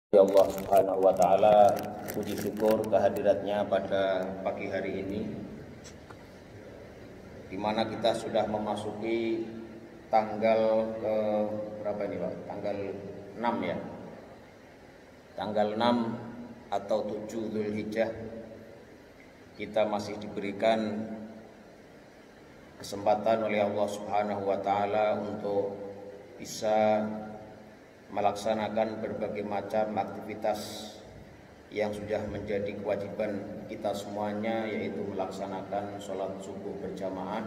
Ya Allah Subhanahu wa taala, puji syukur kehadiratnya pada pagi hari ini, di mana kita sudah memasuki tanggal ke berapa ini Pak? Tanggal 6 ya. Tanggal 6 atau 7 Dzulhijjah. Kita masih diberikan kesempatan oleh Allah Subhanahu wa taala untuk bisa melaksanakan berbagai macam aktivitas yang sudah menjadi kewajiban kita semuanya, yaitu melaksanakan sholat subuh berjamaah.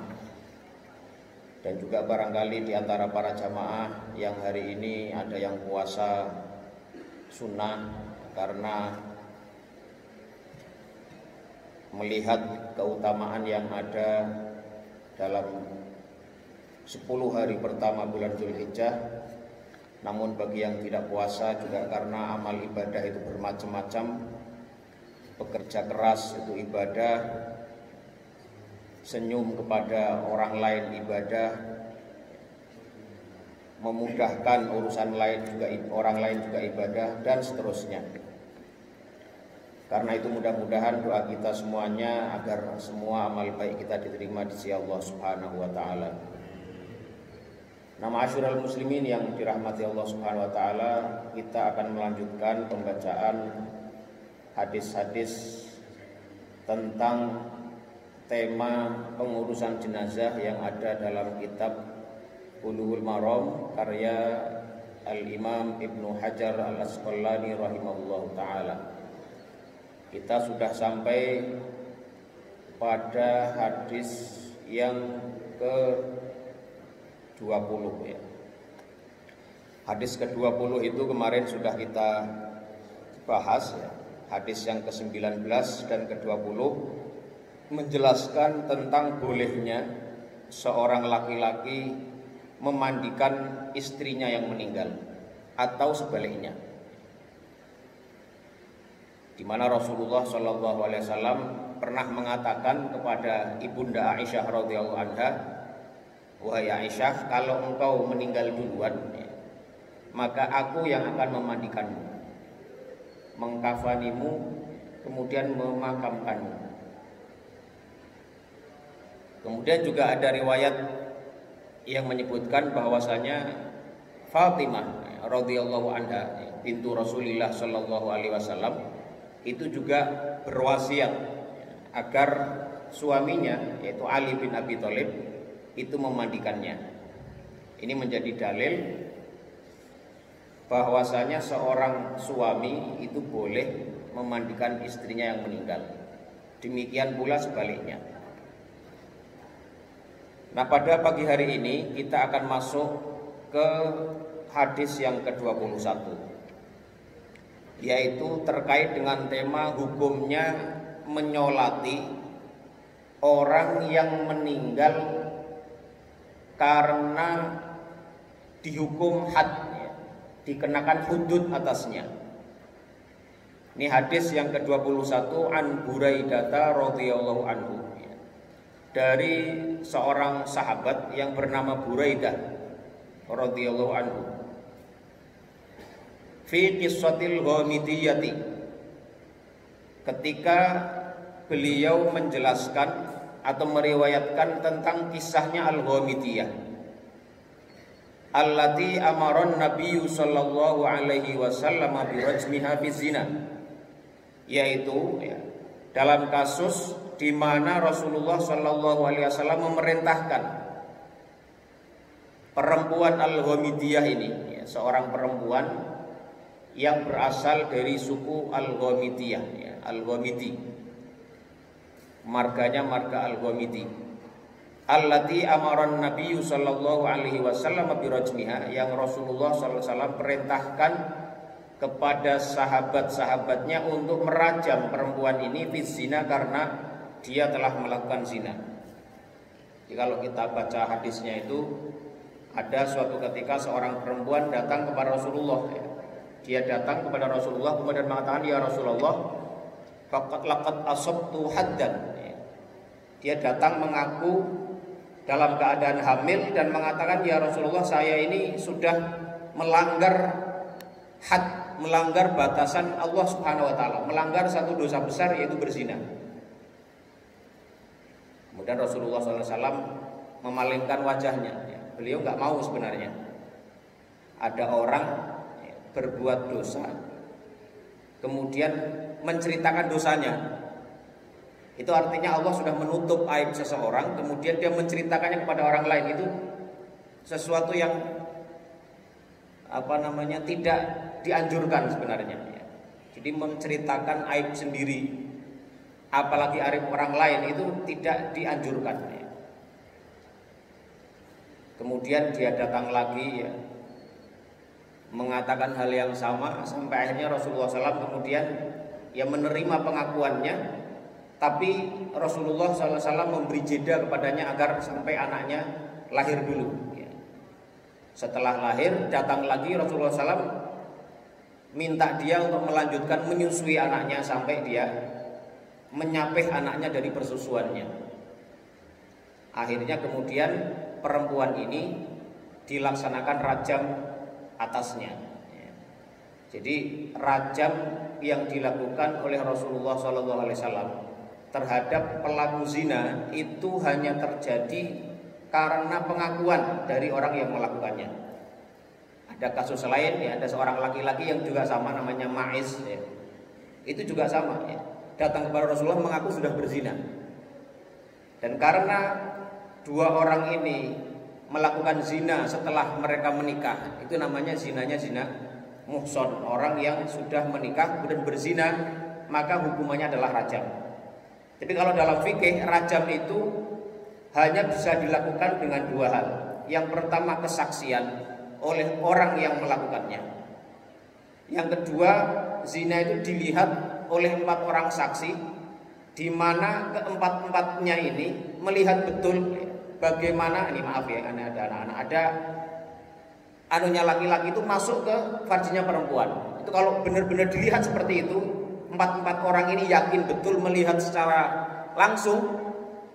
Dan juga barangkali di antara para jamaah yang hari ini ada yang puasa sunnah karena melihat keutamaan yang ada dalam 10 hari pertama bulan Dzulhijjah. Namun bagi yang tidak puasa juga karena amal ibadah itu bermacam-macam, bekerja keras itu ibadah, senyum kepada orang lain ibadah, memudahkan urusan lain juga orang lain juga ibadah, dan seterusnya. Karena itu mudah-mudahan doa kita semuanya agar semua amal baik kita diterima di sisi Allah Subhanahu wa taala. Ma'asyiral muslimin yang dirahmati Allah Subhanahu wa taala, kita akan melanjutkan pembacaan hadis-hadis tentang tema pengurusan jenazah yang ada dalam kitab Bulughul Maram karya Al-Imam Ibnu Hajar Al-Asqalani rahimahullahu taala. Kita sudah sampai pada hadis yang ke 20 ya. Hadis ke-20 itu kemarin sudah kita bahas ya. Hadis yang ke-19 dan ke-20 menjelaskan tentang bolehnya seorang laki-laki memandikan istrinya yang meninggal atau sebaliknya. Di mana Rasulullah SAW pernah mengatakan kepada Ibunda Aisyah radhiyallahu anha, "Wahai Aisyah, kalau engkau meninggal duluan, maka aku yang akan memandikanmu, mengkafanimu, kemudian memakamkanmu." Kemudian juga ada riwayat yang menyebutkan bahwasanya Fatimah radhiyallahu anha bintu Rasulullah sallallahu alaihi wasallam itu juga berwasiat agar suaminya yaitu Ali bin Abi Thalib itu memandikannya. Ini menjadi dalil bahwasanya seorang suami itu boleh memandikan istrinya yang meninggal. Demikian pula sebaliknya. Nah, pada pagi hari ini kita akan masuk ke hadis yang ke-21, yaitu terkait dengan tema hukumnya menyolati orang yang meninggal karena dihukum had, dikenakan hudud atasnya. Ini hadis yang ke-21 an Buraidah radhiyallahu anhu, dari seorang sahabat yang bernama Buraidah radhiyallahu anhu. Fi qissatil Ghamidiyati, ketika beliau menjelaskan atau meriwayatkan tentang kisahnya Al-Ghamidiyah, allati amaron Nabi sallallahu alaihi wasallam bi rajmiha fi zina, yaitu ya, dalam kasus di mana Rasulullah sallallahu alaihi wasallam memerintahkan perempuan Al-Ghamidiyah ini, ya, seorang perempuan yang berasal dari suku Al-Ghamidiyah, ya, Al-Ghamidi, marganya marga Al-Ghamidi, allati amaran Nabi sallallahu alaihi wasallam bi rajmiha, yang Rasulullah sallallahu alaihi wasallam perintahkan kepada sahabat-sahabatnya untuk merajam perempuan ini fi zina, karena dia telah melakukan zina. Jadi kalau kita baca hadisnya itu, ada suatu ketika seorang perempuan datang kepada Rasulullah, ya. Dia datang kepada Rasulullah kemudian mengatakan, "Ya Rasulullah, faqad laqad asabtu haddan." Dia datang mengaku dalam keadaan hamil dan mengatakan, "Ya Rasulullah, saya ini sudah melanggar had, melanggar batasan Allah Subhanahu wa taala, melanggar satu dosa besar yaitu berzina. Kemudian Rasulullah SAW memalingkan wajahnya. Beliau nggak mau sebenarnya ada orang berbuat dosa kemudian menceritakan dosanya. Itu artinya Allah sudah menutup aib seseorang, kemudian dia menceritakannya kepada orang lain. Itu sesuatu yang tidak dianjurkan sebenarnya. Jadi menceritakan aib sendiri, apalagi aib orang lain, itu tidak dianjurkan. Kemudian dia datang lagi mengatakan hal yang sama, sampai akhirnya Rasulullah SAW kemudian menerima pengakuannya, tapi Rasulullah SAW memberi jeda kepadanya agar sampai anaknya lahir dulu. Setelah lahir datang lagi Rasulullah SAW minta dia untuk melanjutkan menyusui anaknya sampai dia menyapih anaknya dari persusuannya. Akhirnya kemudian perempuan ini dilaksanakan rajam atasnya. Jadi rajam yang dilakukan oleh Rasulullah SAW terhadap pelaku zina itu hanya terjadi karena pengakuan dari orang yang melakukannya. Ada kasus lain, ada seorang laki-laki yang juga sama, namanya Ma'iz. Itu juga sama. Datang kepada Rasulullah mengaku sudah berzina. Dan karena dua orang ini melakukan zina setelah mereka menikah, itu namanya zinanya zina muhson. Orang yang sudah menikah kemudian berzina, maka hukumannya adalah rajam. Tapi kalau dalam fikih, rajam itu hanya bisa dilakukan dengan dua hal. Yang pertama, kesaksian oleh orang yang melakukannya. Yang kedua, zina itu dilihat oleh 4 orang saksi, di mana keempat-empatnya ini melihat betul bagaimana, ini maaf ya, ada anak-anak, ada anunya laki-laki itu masuk ke farjinya perempuan. Itu kalau benar-benar dilihat seperti itu, 4 orang ini yakin betul melihat secara langsung,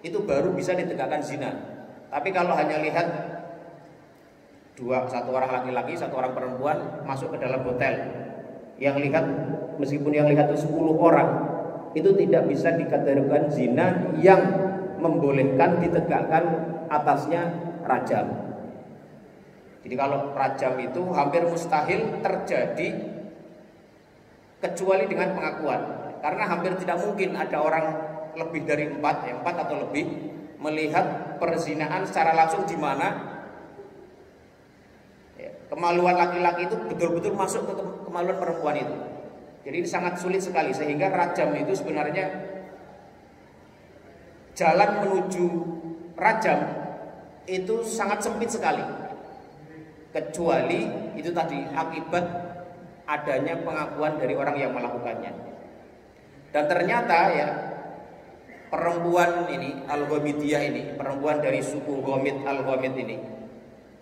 itu baru bisa ditegakkan zina. Tapi kalau hanya lihat satu orang laki-laki, satu orang perempuan masuk ke dalam hotel, yang lihat, meskipun yang lihat itu 10 orang, itu tidak bisa dikategorikan zina yang membolehkan ditegakkan atasnya rajam. Jadi kalau rajam itu hampir mustahil terjadi kecuali dengan pengakuan, karena hampir tidak mungkin ada orang lebih dari 4 atau lebih melihat perzinaan secara langsung, di mana kemaluan laki-laki itu betul-betul masuk ke kemaluan perempuan itu. Jadi ini sangat sulit sekali, sehingga rajam itu sebenarnya jalan menuju rajam itu sangat sempit sekali, kecuali itu tadi akibat adanya pengakuan dari orang yang melakukannya. Dan ternyata perempuan ini Al-Ghamidiyah ini, perempuan dari suku Ghamid Al-Ghamid ini,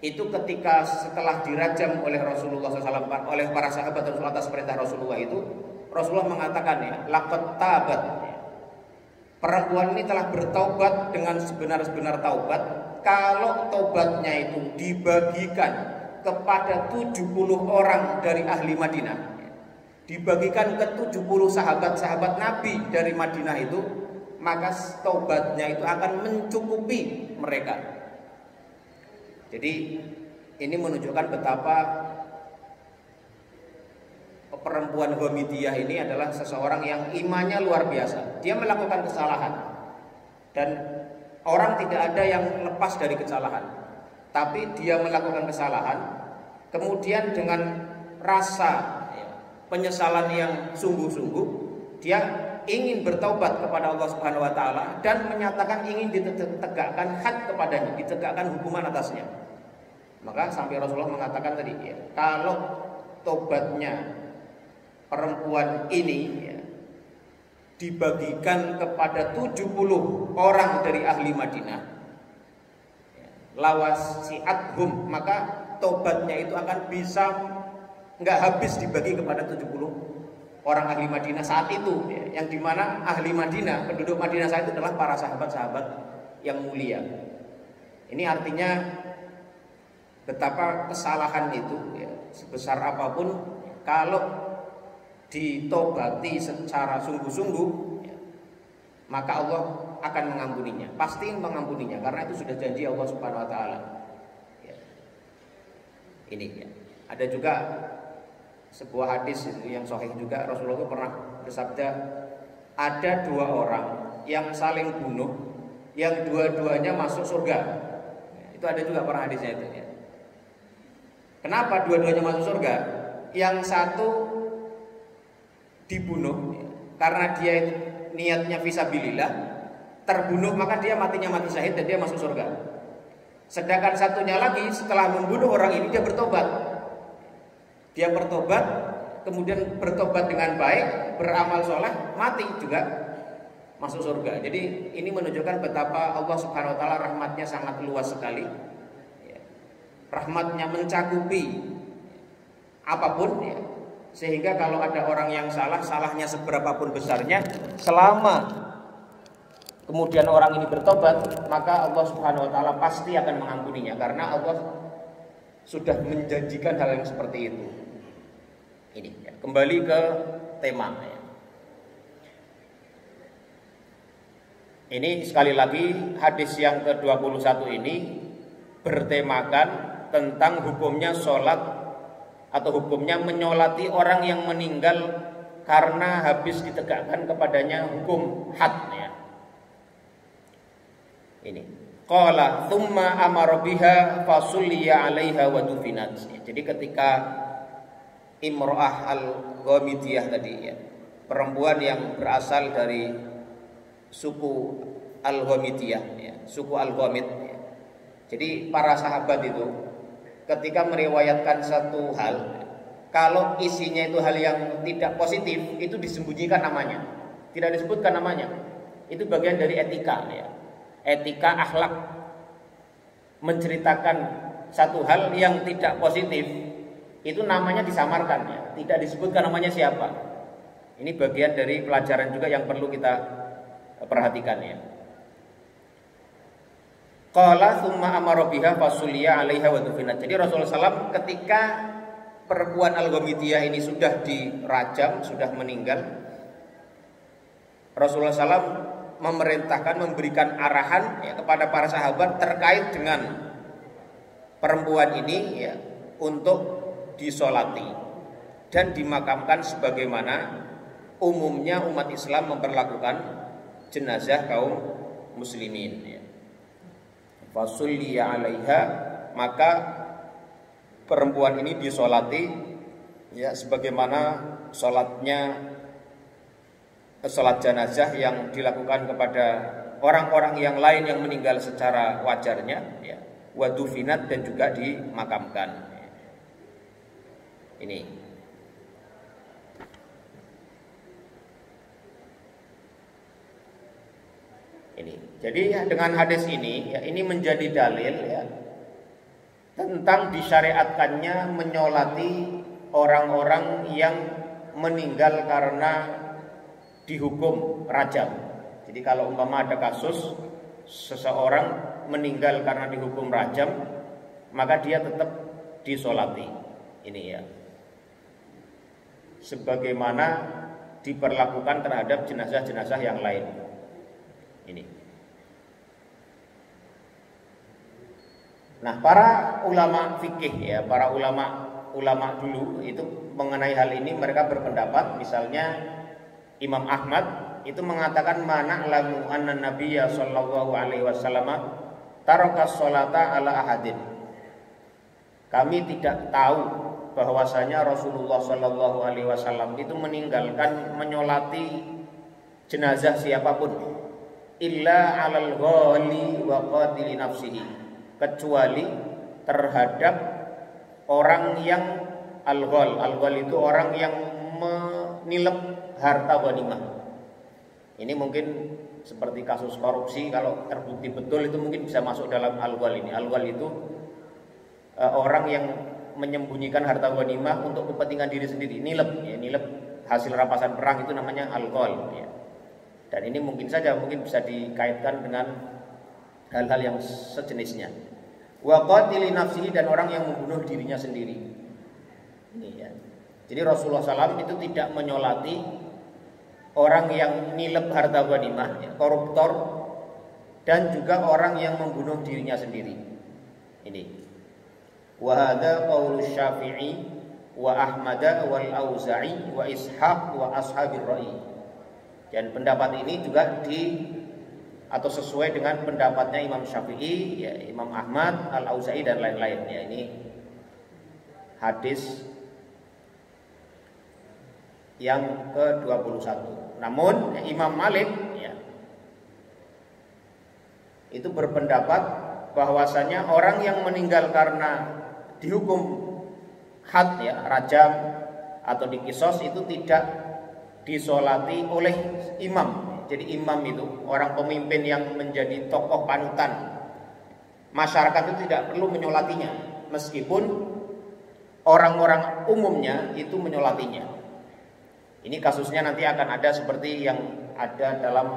itu ketika setelah dirajam oleh Rasulullah SAW, oleh para sahabat Rasulullah atas perintah Rasulullah itu, Rasulullah mengatakan laqad tabat, perempuan ini telah bertaubat dengan sebenar-benar taubat. Kalau taubatnya itu dibagikan kepada 70 orang dari ahli Madinah, dibagikan ke 70 sahabat-sahabat Nabi dari Madinah itu, maka taubatnya itu akan mencukupi mereka. Jadi ini menunjukkan betapa perempuan Ghamidiyah ini adalah seseorang yang imannya luar biasa. Dia melakukan kesalahan dan orang tidak ada yang lepas dari kesalahan. Tapi dia melakukan kesalahan, kemudian dengan rasa penyesalan yang sungguh-sungguh, dia ingin bertaubat kepada Allah Subhanahu wa taala dan menyatakan ingin ditegakkan had kepadanya, ditegakkan hukuman atasnya. Maka sampai Rasulullah mengatakan tadi, kalau tobatnya perempuan ini dibagikan kepada 70 orang dari ahli Madinah, lawasi'athum, maka tobatnya itu akan bisa nggak habis dibagi kepada 70 orang ahli Madinah saat itu, yang dimana ahli Madinah, penduduk Madinah saat itu adalah para sahabat-sahabat yang mulia. Ini artinya betapa kesalahan itu sebesar apapun, kalau ditobati secara sungguh-sungguh, ya, maka Allah akan mengampuninya, pasti mengampuninya, karena itu sudah janji Allah Subhanahu wa taala. Ya. Ini ya. Ada juga sebuah hadis yang sahih juga, Rasulullah itu pernah bersabda, ada dua orang yang saling bunuh, yang dua-duanya masuk surga. Ya, itu ada juga pernah hadisnya itu. Ya. Kenapa dua-duanya masuk surga? Yang satu dibunuh ya, karena dia niatnya fisabilillah, terbunuh maka dia matinya mati syahid dan dia masuk surga. Sedangkan satunya lagi setelah membunuh orang ini dia bertobat. Dia bertobat, kemudian bertobat dengan baik, beramal soleh, mati juga masuk surga. Jadi ini menunjukkan betapa Allah Subhanahu wa taala rahmatnya sangat luas sekali. Rahmatnya mencakupi apapun ya. Sehingga kalau ada orang yang salah, salahnya seberapapun besarnya, selama kemudian orang ini bertobat, maka Allah Subhanahu wa taala pasti akan mengampuninya, karena Allah sudah menjanjikan hal yang seperti itu. Ini ya. Kembali ke tema ya. Ini sekali lagi hadis yang ke-21 ini bertemakan tentang hukumnya sholat atau hukumnya menyolati orang yang meninggal karena habis ditegakkan kepadanya hukum had ya. Ini qala thumma amara biha fasulliya 'alaiha wa dufinat. Jadi ketika Imro'ah al-Ghamidiyah tadi ya, perempuan yang berasal dari suku al-Ghamidiyah ya, suku al-Ghamid ya. Jadi para sahabat itu ketika meriwayatkan satu hal, kalau isinya itu hal yang tidak positif, itu disembunyikan namanya, tidak disebutkan namanya. Itu bagian dari etika ya. Etika akhlak, menceritakan satu hal yang tidak positif itu namanya disamarkan ya, tidak disebutkan namanya siapa. Ini bagian dari pelajaran juga yang perlu kita perhatikan ya. Qala tsumma amara biha fasulliya 'alaiha wa dufinat. Jadi Rasulullah SAW ketika perempuan Al-Ghamidiyah ini sudah dirajam, sudah meninggal, Rasulullah SAW memerintahkan, memberikan arahan ya, kepada para sahabat terkait dengan perempuan ini ya, untuk disolati dan dimakamkan sebagaimana umumnya umat Islam memperlakukan jenazah kaum muslimin ya. Fasulliya 'alaiha, maka perempuan ini disolati ya sebagaimana sholatnya sholat jenazah yang dilakukan kepada orang-orang yang lain yang meninggal secara wajarnya ya. Wa dufinat, dan juga dimakamkan. Ini jadi dengan hadis ini ya, ini menjadi dalil ya tentang disyariatkannya menyolati orang-orang yang meninggal karena dihukum rajam. Jadi kalau umpama ada kasus seseorang meninggal karena dihukum rajam, maka dia tetap disolati. Ini ya, sebagaimana diperlakukan terhadap jenazah-jenazah yang lain. Ini. Nah, para ulama fikih ya, para ulama dulu itu mengenai hal ini mereka berpendapat, misalnya Imam Ahmad itu mengatakan mana lamu anna nabiyya sallallahu alaihi wasallam taraka sholata ala ahadin. Kami tidak tahu bahwasanya Rasulullah sallallahu alaihi wasallam itu meninggalkan menyolati jenazah siapapun illa 'alal ghali wa qatili nafsihi, kecuali terhadap orang yang al-ghal. Al-ghal itu orang yang menilep harta ghanimah. Ini mungkin seperti kasus korupsi, kalau terbukti betul itu mungkin bisa masuk dalam al-ghal ini. Al-ghal itu orang yang menyembunyikan harta ghanimah untuk kepentingan diri sendiri, nilep ya, nilep hasil rampasan perang, itu namanya al-ghal ya. Dan ini mungkin saja bisa dikaitkan dengan hal-hal yang sejenisnya. Wa qatili nafsihi, dan orang yang membunuh dirinya sendiri. Ini ya. Jadi Rasulullah SAW itu tidak menyolati orang yang nilep harta ghanimah, ya, koruptor, dan juga orang yang membunuh dirinya sendiri. Ini. Wa hadza qaulu Syafi'i wa Ahmad wal Auza'i wa Ishaq wa ashabir ra'i. Dan pendapat ini juga atau sesuai dengan pendapatnya Imam Syafi'i, ya, Imam Ahmad, Al-Auza'i dan lain-lain. Ya, ini hadis yang ke-21. Namun Imam Malik, ya, itu berpendapat bahwasanya orang yang meninggal karena dihukum had, ya, rajam atau dikisos, itu tidak disolati oleh imam. Jadi imam itu orang pemimpin yang menjadi tokoh panutan masyarakat itu tidak perlu menyolatinya, meskipun orang-orang umumnya itu menyolatinya. Ini kasusnya nanti akan ada seperti yang ada dalam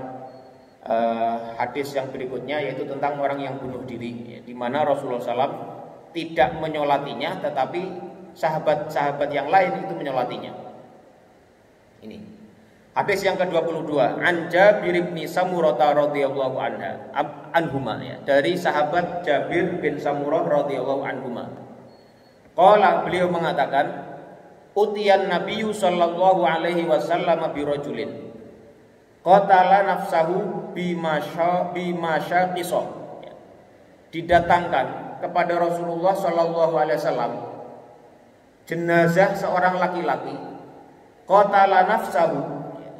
hadis yang berikutnya, yaitu tentang orang yang bunuh diri, di mana Rasulullah SAW tidak menyolatinya, tetapi sahabat-sahabat yang lain itu menyolatinya. Ini hadis yang ke-22, an Jabir bin Samurah radhiyallahu anhuma, ya, dari sahabat Jabir bin Samurah radhiyallahu anhuma. Qala, beliau mengatakan, utiyan Nabiyyu sallallahu alaihi wasallam bi rajulin qatala nafsahu bimasya qisah. Didatangkan kepada Rasulullah sallallahu alaihi wasallam jenazah seorang laki-laki qatala nafsahu,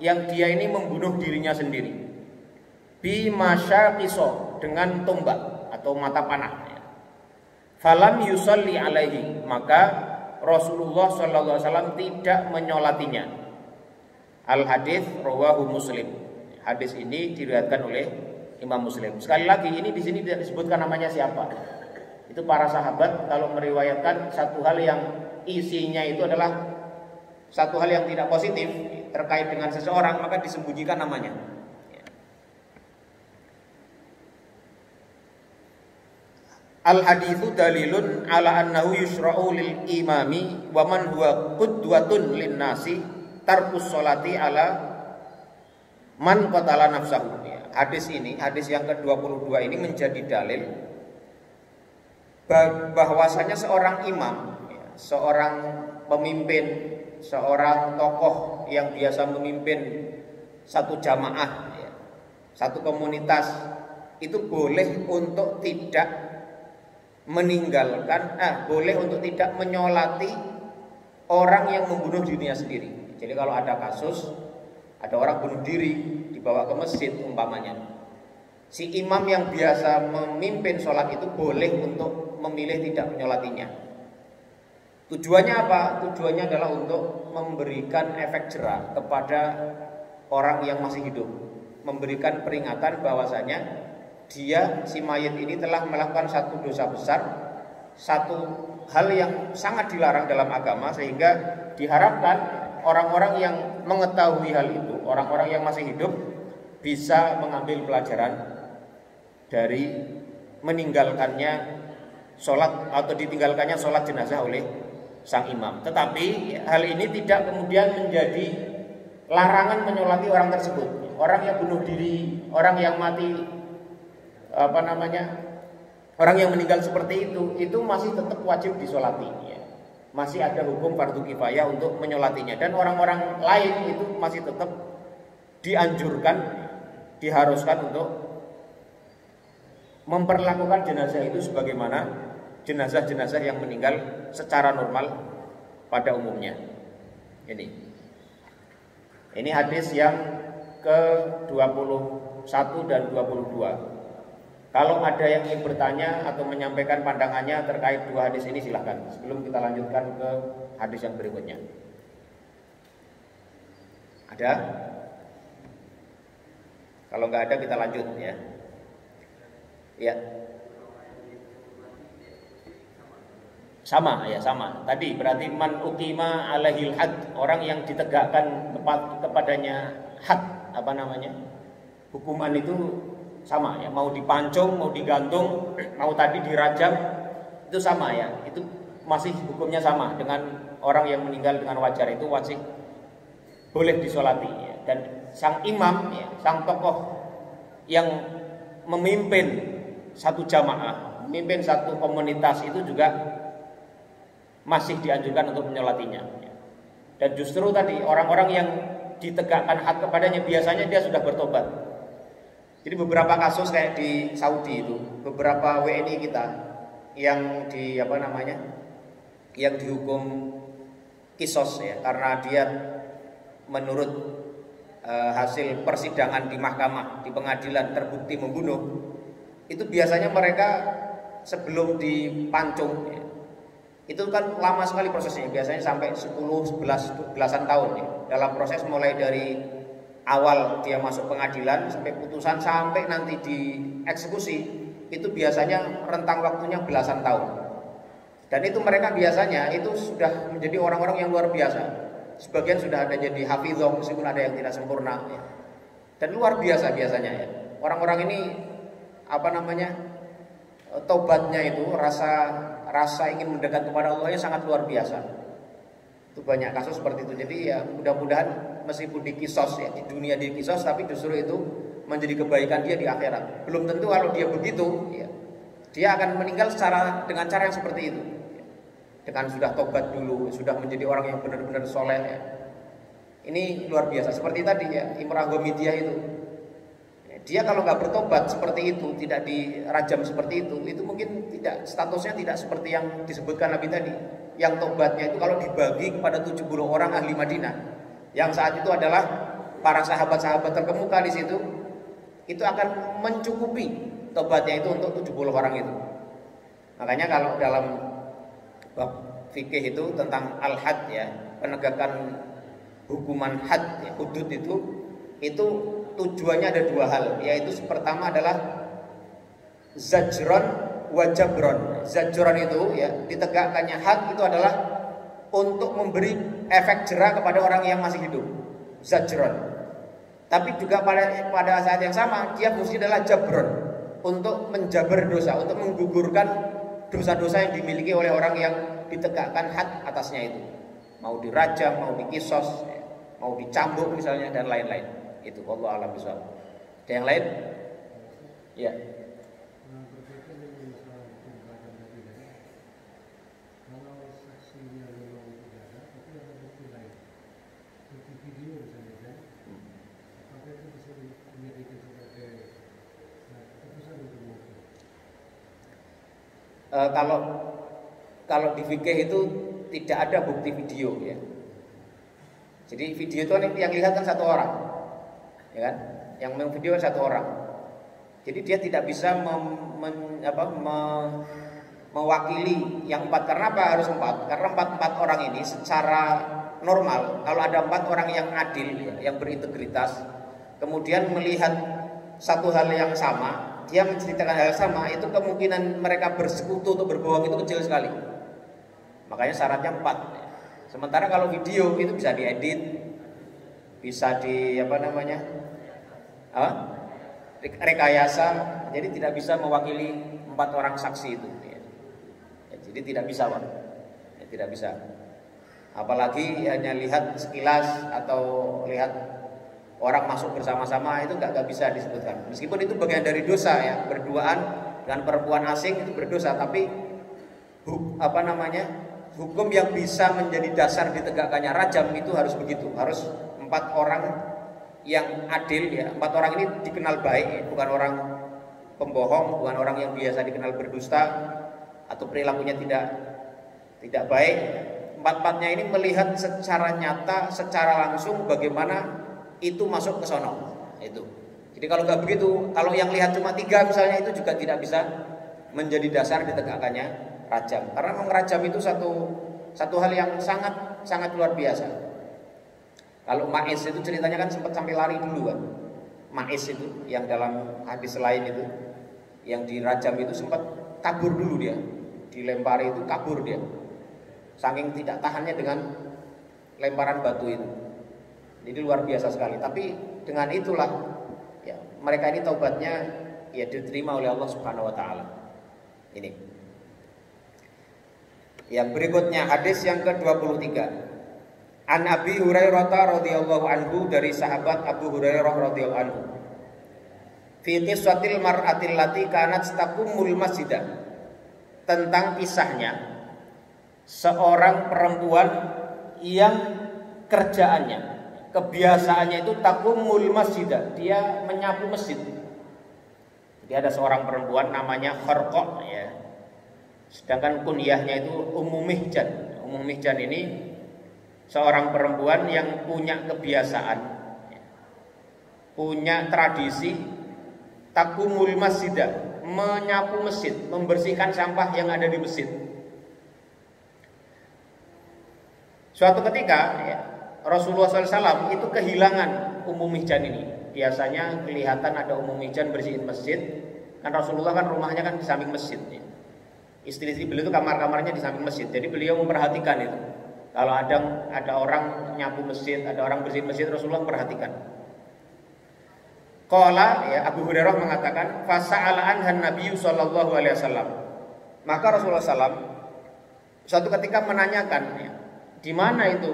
yang dia ini membunuh dirinya sendiri, bimasya qisah, dengan tombak atau mata panah. Falam yusalli alaihi, maka Rasulullah SAW tidak menyolatinya. Al hadis rawahu Muslim. Hadis ini diriwayatkan oleh Imam Muslim. Sekali lagi, ini di sini tidak disebutkan namanya siapa. Itu para sahabat kalau meriwayatkan satu hal yang isinya itu adalah satu hal yang tidak positif terkait dengan seseorang, maka disembunyikan namanya. Al haditsu dalilun ala annahu yushra'u lil imami wa man huwa qudwatun lin nasi tarkus sholati ala man qatala nafsahu. Hadis ini, hadis yang ke-22 ini menjadi dalil bahwasanya seorang imam, seorang pemimpin, seorang tokoh yang biasa memimpin satu jamaah, satu komunitas, itu boleh untuk tidak meninggalkan, boleh untuk tidak menyolati orang yang membunuh dirinya sendiri. Jadi kalau ada kasus, ada orang bunuh diri dibawa ke masjid umpamanya, si imam yang biasa memimpin sholat itu boleh untuk memilih tidak menyolatinya. Tujuannya apa? Tujuannya adalah untuk memberikan efek jerah kepada orang yang masih hidup, memberikan peringatan bahwasanya dia, si mayit ini telah melakukan satu dosa besar, satu hal yang sangat dilarang dalam agama, sehingga diharapkan orang-orang yang mengetahui hal itu, orang-orang yang masih hidup, bisa mengambil pelajaran dari meninggalkannya sholat atau ditinggalkannya sholat jenazah oleh sang imam. Tetapi hal ini tidak kemudian menjadi larangan menyolati orang tersebut. Orang yang bunuh diri, orang yang mati, orang yang meninggal seperti itu masih tetap wajib disolati, ya. Masih ada hukum fardu kifayah untuk menyolatinya, dan orang-orang lain itu masih tetap dianjurkan, diharuskan untuk memperlakukan jenazah itu sebagaimana jenazah-jenazah yang meninggal secara normal pada umumnya. Ini hadis yang ke-21 dan 22. Kalau ada yang ingin bertanya atau menyampaikan pandangannya terkait dua hadis ini, silahkan, sebelum kita lanjutkan ke hadis yang berikutnya. Ada? Kalau nggak ada, kita lanjut, ya. Ya. Sama, ya, sama. Tadi berarti man uqima alaihil had, orang yang ditegakkan kepadanya had, hukuman itu sama, ya, mau dipancung, mau digantung, mau tadi dirajam, itu sama, ya, itu masih hukumnya sama dengan orang yang meninggal dengan wajar itu wajib boleh disolati ya. Dan sang imam ya, sang tokoh yang memimpin satu jamaah, memimpin satu komunitas itu juga masih dianjurkan untuk menyolatinya ya. Dan justru tadi orang-orang yang ditegakkan had kepadanya biasanya dia sudah bertobat. Jadi beberapa kasus kayak di Saudi itu, beberapa WNI kita yang yang dihukum kisos ya, karena dia menurut hasil persidangan di mahkamah, di pengadilan terbukti membunuh, itu biasanya mereka sebelum dipancung ya, itu kan lama sekali prosesnya, biasanya sampai 10-11 tahun ya. Dalam proses mulai dari awal dia masuk pengadilan sampai putusan sampai nanti dieksekusi itu biasanya rentang waktunya belasan tahun. Dan itu mereka biasanya itu sudah menjadi orang-orang yang luar biasa. Sebagian sudah ada jadi hafizah meskipun ada yang tidak sempurna ya. Dan luar biasa biasanya ya. Orang-orang ini tobatnya itu rasa ingin mendekat kepada Allah sangat luar biasa. Itu banyak kasus seperti itu. Jadi ya mudah-mudahan meskipun dikisos ya, di dunia dikisos, tapi justru itu menjadi kebaikan dia di akhirat. Belum tentu kalau dia begitu ya, dia akan meninggal dengan cara yang seperti itu ya. Dengan sudah tobat dulu, sudah menjadi orang yang benar-benar soleh ya. Ini luar biasa. Seperti tadi ya, Imrah Ghamidiyah itu ya, dia kalau nggak bertobat seperti itu, tidak dirajam seperti itu mungkin tidak, statusnya tidak seperti yang disebutkan Nabi tadi. Yang tobatnya itu kalau dibagi kepada 70 orang ahli Madinah, yang saat itu adalah para sahabat-sahabat terkemuka di situ, itu akan mencukupi tobatnya itu untuk 70 orang itu. Makanya kalau dalam bab fikih itu tentang al-had ya, penegakan hukuman had ya, hudud itu tujuannya ada dua hal, yaitu pertama adalah zajron wajabron. Zajron itu ya, ditegakkannya had itu adalah untuk memberi efek jera kepada orang yang masih hidup, zajron. Tapi juga pada saat yang sama dia fungsi adalah jabron, untuk menjabar dosa, untuk menggugurkan dosa-dosa yang dimiliki oleh orang yang ditegakkan had atasnya itu. Mau dirajam, mau dikisos, mau dicambuk misalnya dan lain-lain. Itu Allah alam bisawab. Ada yang lain? Ya. Kalau di fikih itu tidak ada bukti video ya. Jadi video itu yang lihat kan satu orang, ya kan? Yang memvideo kan satu orang. Jadi dia tidak bisa mewakili yang empat. Karena apa harus empat? Karena empat orang ini secara normal, kalau ada 4 orang yang adil, ya, yang berintegritas, kemudian melihat satu hal yang sama, dia menceritakan hal yang sama, itu kemungkinan mereka bersekutu untuk berbohong itu kecil sekali. Makanya syaratnya 4. Sementara kalau video itu bisa diedit, bisa rekayasa, jadi tidak bisa mewakili 4 orang saksi itu. Ya, jadi tidak bisa, Pak. Ya, tidak bisa. Apalagi hanya lihat sekilas atau lihat orang masuk bersama-sama, itu nggak bisa disebutkan. Meskipun itu bagian dari dosa ya, berduaan dengan perempuan asing itu berdosa, tapi hukum yang bisa menjadi dasar ditegakkannya rajam itu harus begitu, harus 4 orang yang adil ya. 4 orang ini dikenal baik ya, bukan orang pembohong, bukan orang yang biasa dikenal berdusta atau perilakunya tidak baik. 4-4-nya ini melihat secara nyata, secara langsung bagaimana itu masuk ke sono itu. Jadi kalau nggak begitu, kalau yang lihat cuma 3 misalnya, itu juga tidak bisa menjadi dasar ditegakkannya rajam. Karena memang rajam itu satu hal yang sangat luar biasa. Kalau Ma'is itu ceritanya kan sempat sampai lari dulu kan. Ma'is itu yang dalam hadis lain itu, yang dirajam itu sempat kabur dulu dia, dilempari itu kabur dia, saking tidak tahannya dengan lemparan batu itu. Jadi luar biasa sekali. Tapi dengan itulah ya, mereka ini taubatnya ya diterima oleh Allah Subhanahu wa taala. Ini. Yang berikutnya hadis yang ke-23. An Abi Hurairah radhiyallahu anhu, dari sahabat Abu Hurairah radhiyallahu anhu. Fi qissatil mar'atil lati kanat taqumul masjidah. Tentang kisahnya seorang perempuan yang kerjaannya, kebiasaannya itu taqumul masjidah, dia menyapu masjid. Jadi ada seorang perempuan namanya Kharqa ya. Sedangkan kunyahnya itu Ummu Mihjan. Ummu Mihjan ini seorang perempuan yang punya kebiasaan, punya tradisi taqumul masjidah, menyapu masjid, membersihkan sampah yang ada di masjid. Suatu ketika ya, Rasulullah SAW itu kehilangan Ummu Mihjan ini. Biasanya kelihatan ada Ummu Mihjan bersihin masjid. Kan Rasulullah kan rumahnya kan di samping masjid ya. Istri-istri beliau itu kamar-kamarnya di samping masjid. Jadi beliau memperhatikan itu. Kalau ada orang nyapu masjid, ada orang bersihin masjid, Rasulullah memperhatikan. Qala ya, Abu Hurairah mengatakan, fasa'ala anhan Nabi sallallahu alaihi wasallam. Maka Rasulullah SAW suatu ketika menanyakan, ya, di mana itu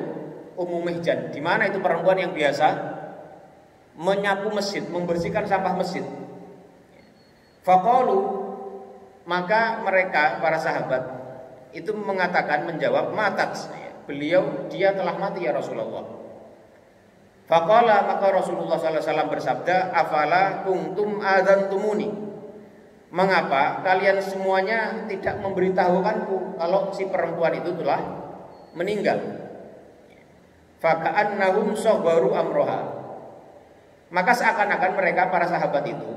Ummu Mihjan? Di mana itu perempuan yang biasa menyapu masjid, membersihkan sampah masjid? Faqalu, maka mereka para sahabat itu mengatakan, menjawab, matat, dia telah mati ya Rasulullah. Faqala, maka Rasulullah SAW bersabda, afala kuntum adzantumuni, mengapa kalian semuanya tidak memberitahukanku kalau si perempuan itu telah meninggal? Faka'annahum saghbaru amroha, maka seakan-akan mereka para sahabat itu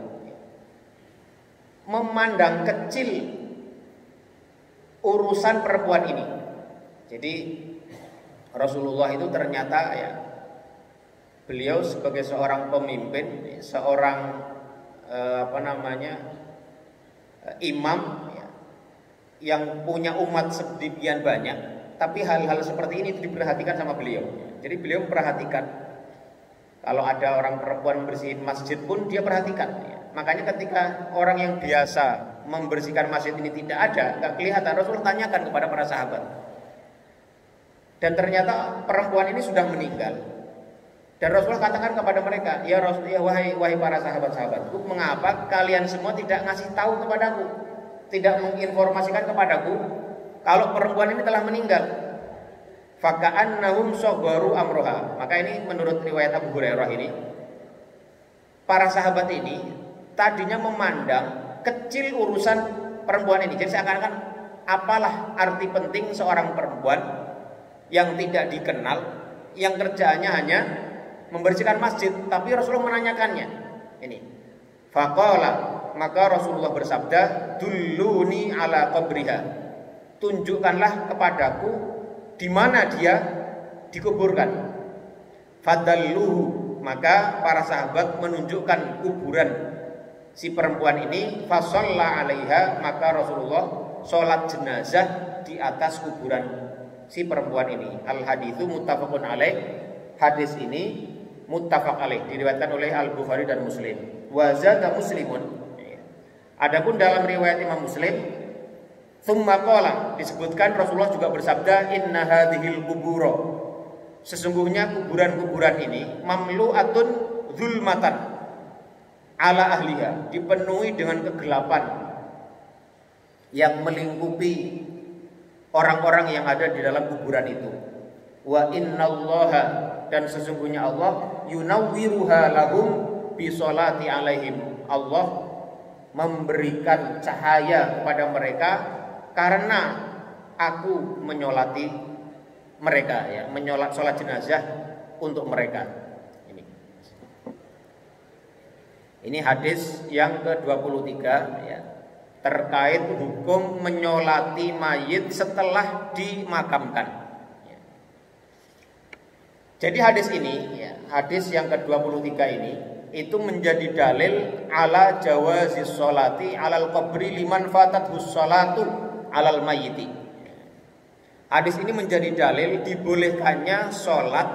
memandang kecil urusan perempuan ini. Jadi Rasulullah itu ternyata ya, beliau sebagai seorang pemimpin, seorang imam ya, yang punya umat sedemikian banyak, tapi hal-hal seperti ini diperhatikan sama beliau. Jadi beliau memperhatikan kalau ada orang perempuan bersihin masjid pun dia perhatikan ya. Makanya ketika orang yang biasa membersihkan masjid ini tidak ada, nggak kelihatan, Rasulullah tanyakan kepada para sahabat. Dan ternyata perempuan ini sudah meninggal. Dan Rasulullah katakan kepada mereka, ya Rasul, ya wahai para sahabat-sahabatku, mengapa kalian semua tidak ngasih tahu kepadaku, tidak menginformasikan kepadaku kalau perempuan ini telah meninggal? Faka'annahum saghbaru amroha. Maka ini menurut riwayat Abu Hurairah ini, para sahabat ini tadinya memandang kecil urusan perempuan ini. Jadi seakan-akan apalah arti penting seorang perempuan yang tidak dikenal, yang kerjaannya hanya membersihkan masjid, tapi Rasulullah menanyakannya. Ini. Faqala, maka Rasulullah bersabda, dulluni ala qabriha. Tunjukkanlah kepadaku di mana dia dikuburkan. Fadalluhu, maka para sahabat menunjukkan kuburan si perempuan ini. Fasalla alaiha, maka Rasulullah sholat jenazah di atas kuburan si perempuan ini. Al haditsu muttafaqun alaih. Hadis ini muttafaq alaih, diriwayatkan oleh Al Bukhari dan Muslim. Wa zada Muslimun. Adapun dalam riwayat Imam Muslim, tsumma qala, disebutkan Rasulullah juga bersabda, inna hadhil qubura, sesungguhnya kuburan-kuburan ini mamlu'atun zulmatan ala ahliha, dipenuhi dengan kegelapan yang melingkupi orang-orang yang ada di dalam kuburan itu. Wa innallaha, dan sesungguhnya Allah, yunawwiruha lahum bi sholati alaihim, Allah memberikan cahaya kepada mereka karena aku menyolati mereka ya, sholat jenazah untuk mereka. Ini hadis yang ke-23 ya, terkait hukum menyolati mayit setelah dimakamkan ya. Jadi hadis ini ya, hadis yang ke-23 ini itu menjadi dalil ala jawazis sholati alal qabri liman fatathus sholatu alal mayyiti. Hadis ini menjadi dalil dibolehkannya sholat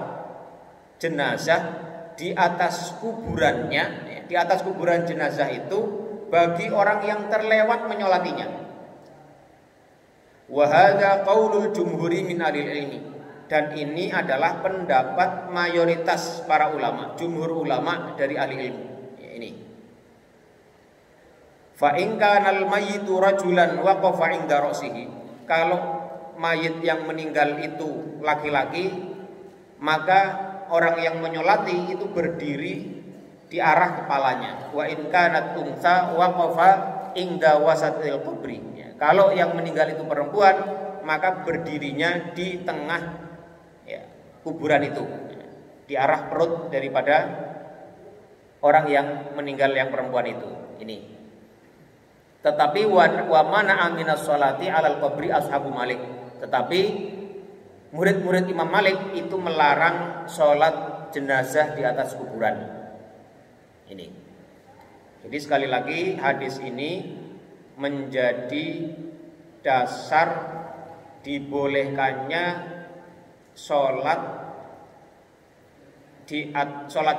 jenazah di atas kuburannya, di atas kuburan jenazah itu bagi orang yang terlewat menyolatinya. Wa hadza qaulul jumhuri min ahli ilmi. Dan ini adalah pendapat mayoritas para ulama, jumhur ulama dari ahli ilmu. Ya, ini. Fa in kana al-mayyitu rajulan waqafa 'inda ra'sihi. Kalau mayit yang meninggal itu laki-laki, maka orang yang menyolati itu berdiri di arah kepalanya. Wa in kanat unsa waqafa 'inda wasatil qabri. Ya, kalau yang meninggal itu perempuan, maka berdirinya di tengah ya, kuburan itu, ya, di arah perut daripada orang yang meninggal yang perempuan itu. Ini. Tetapi wa mana aminas sholati alal qabri ashabu Malik. Tetapi murid-murid Imam Malik itu melarang sholat jenazah di atas kuburan. Ini. Jadi sekali lagi hadis ini menjadi dasar dibolehkannya sholat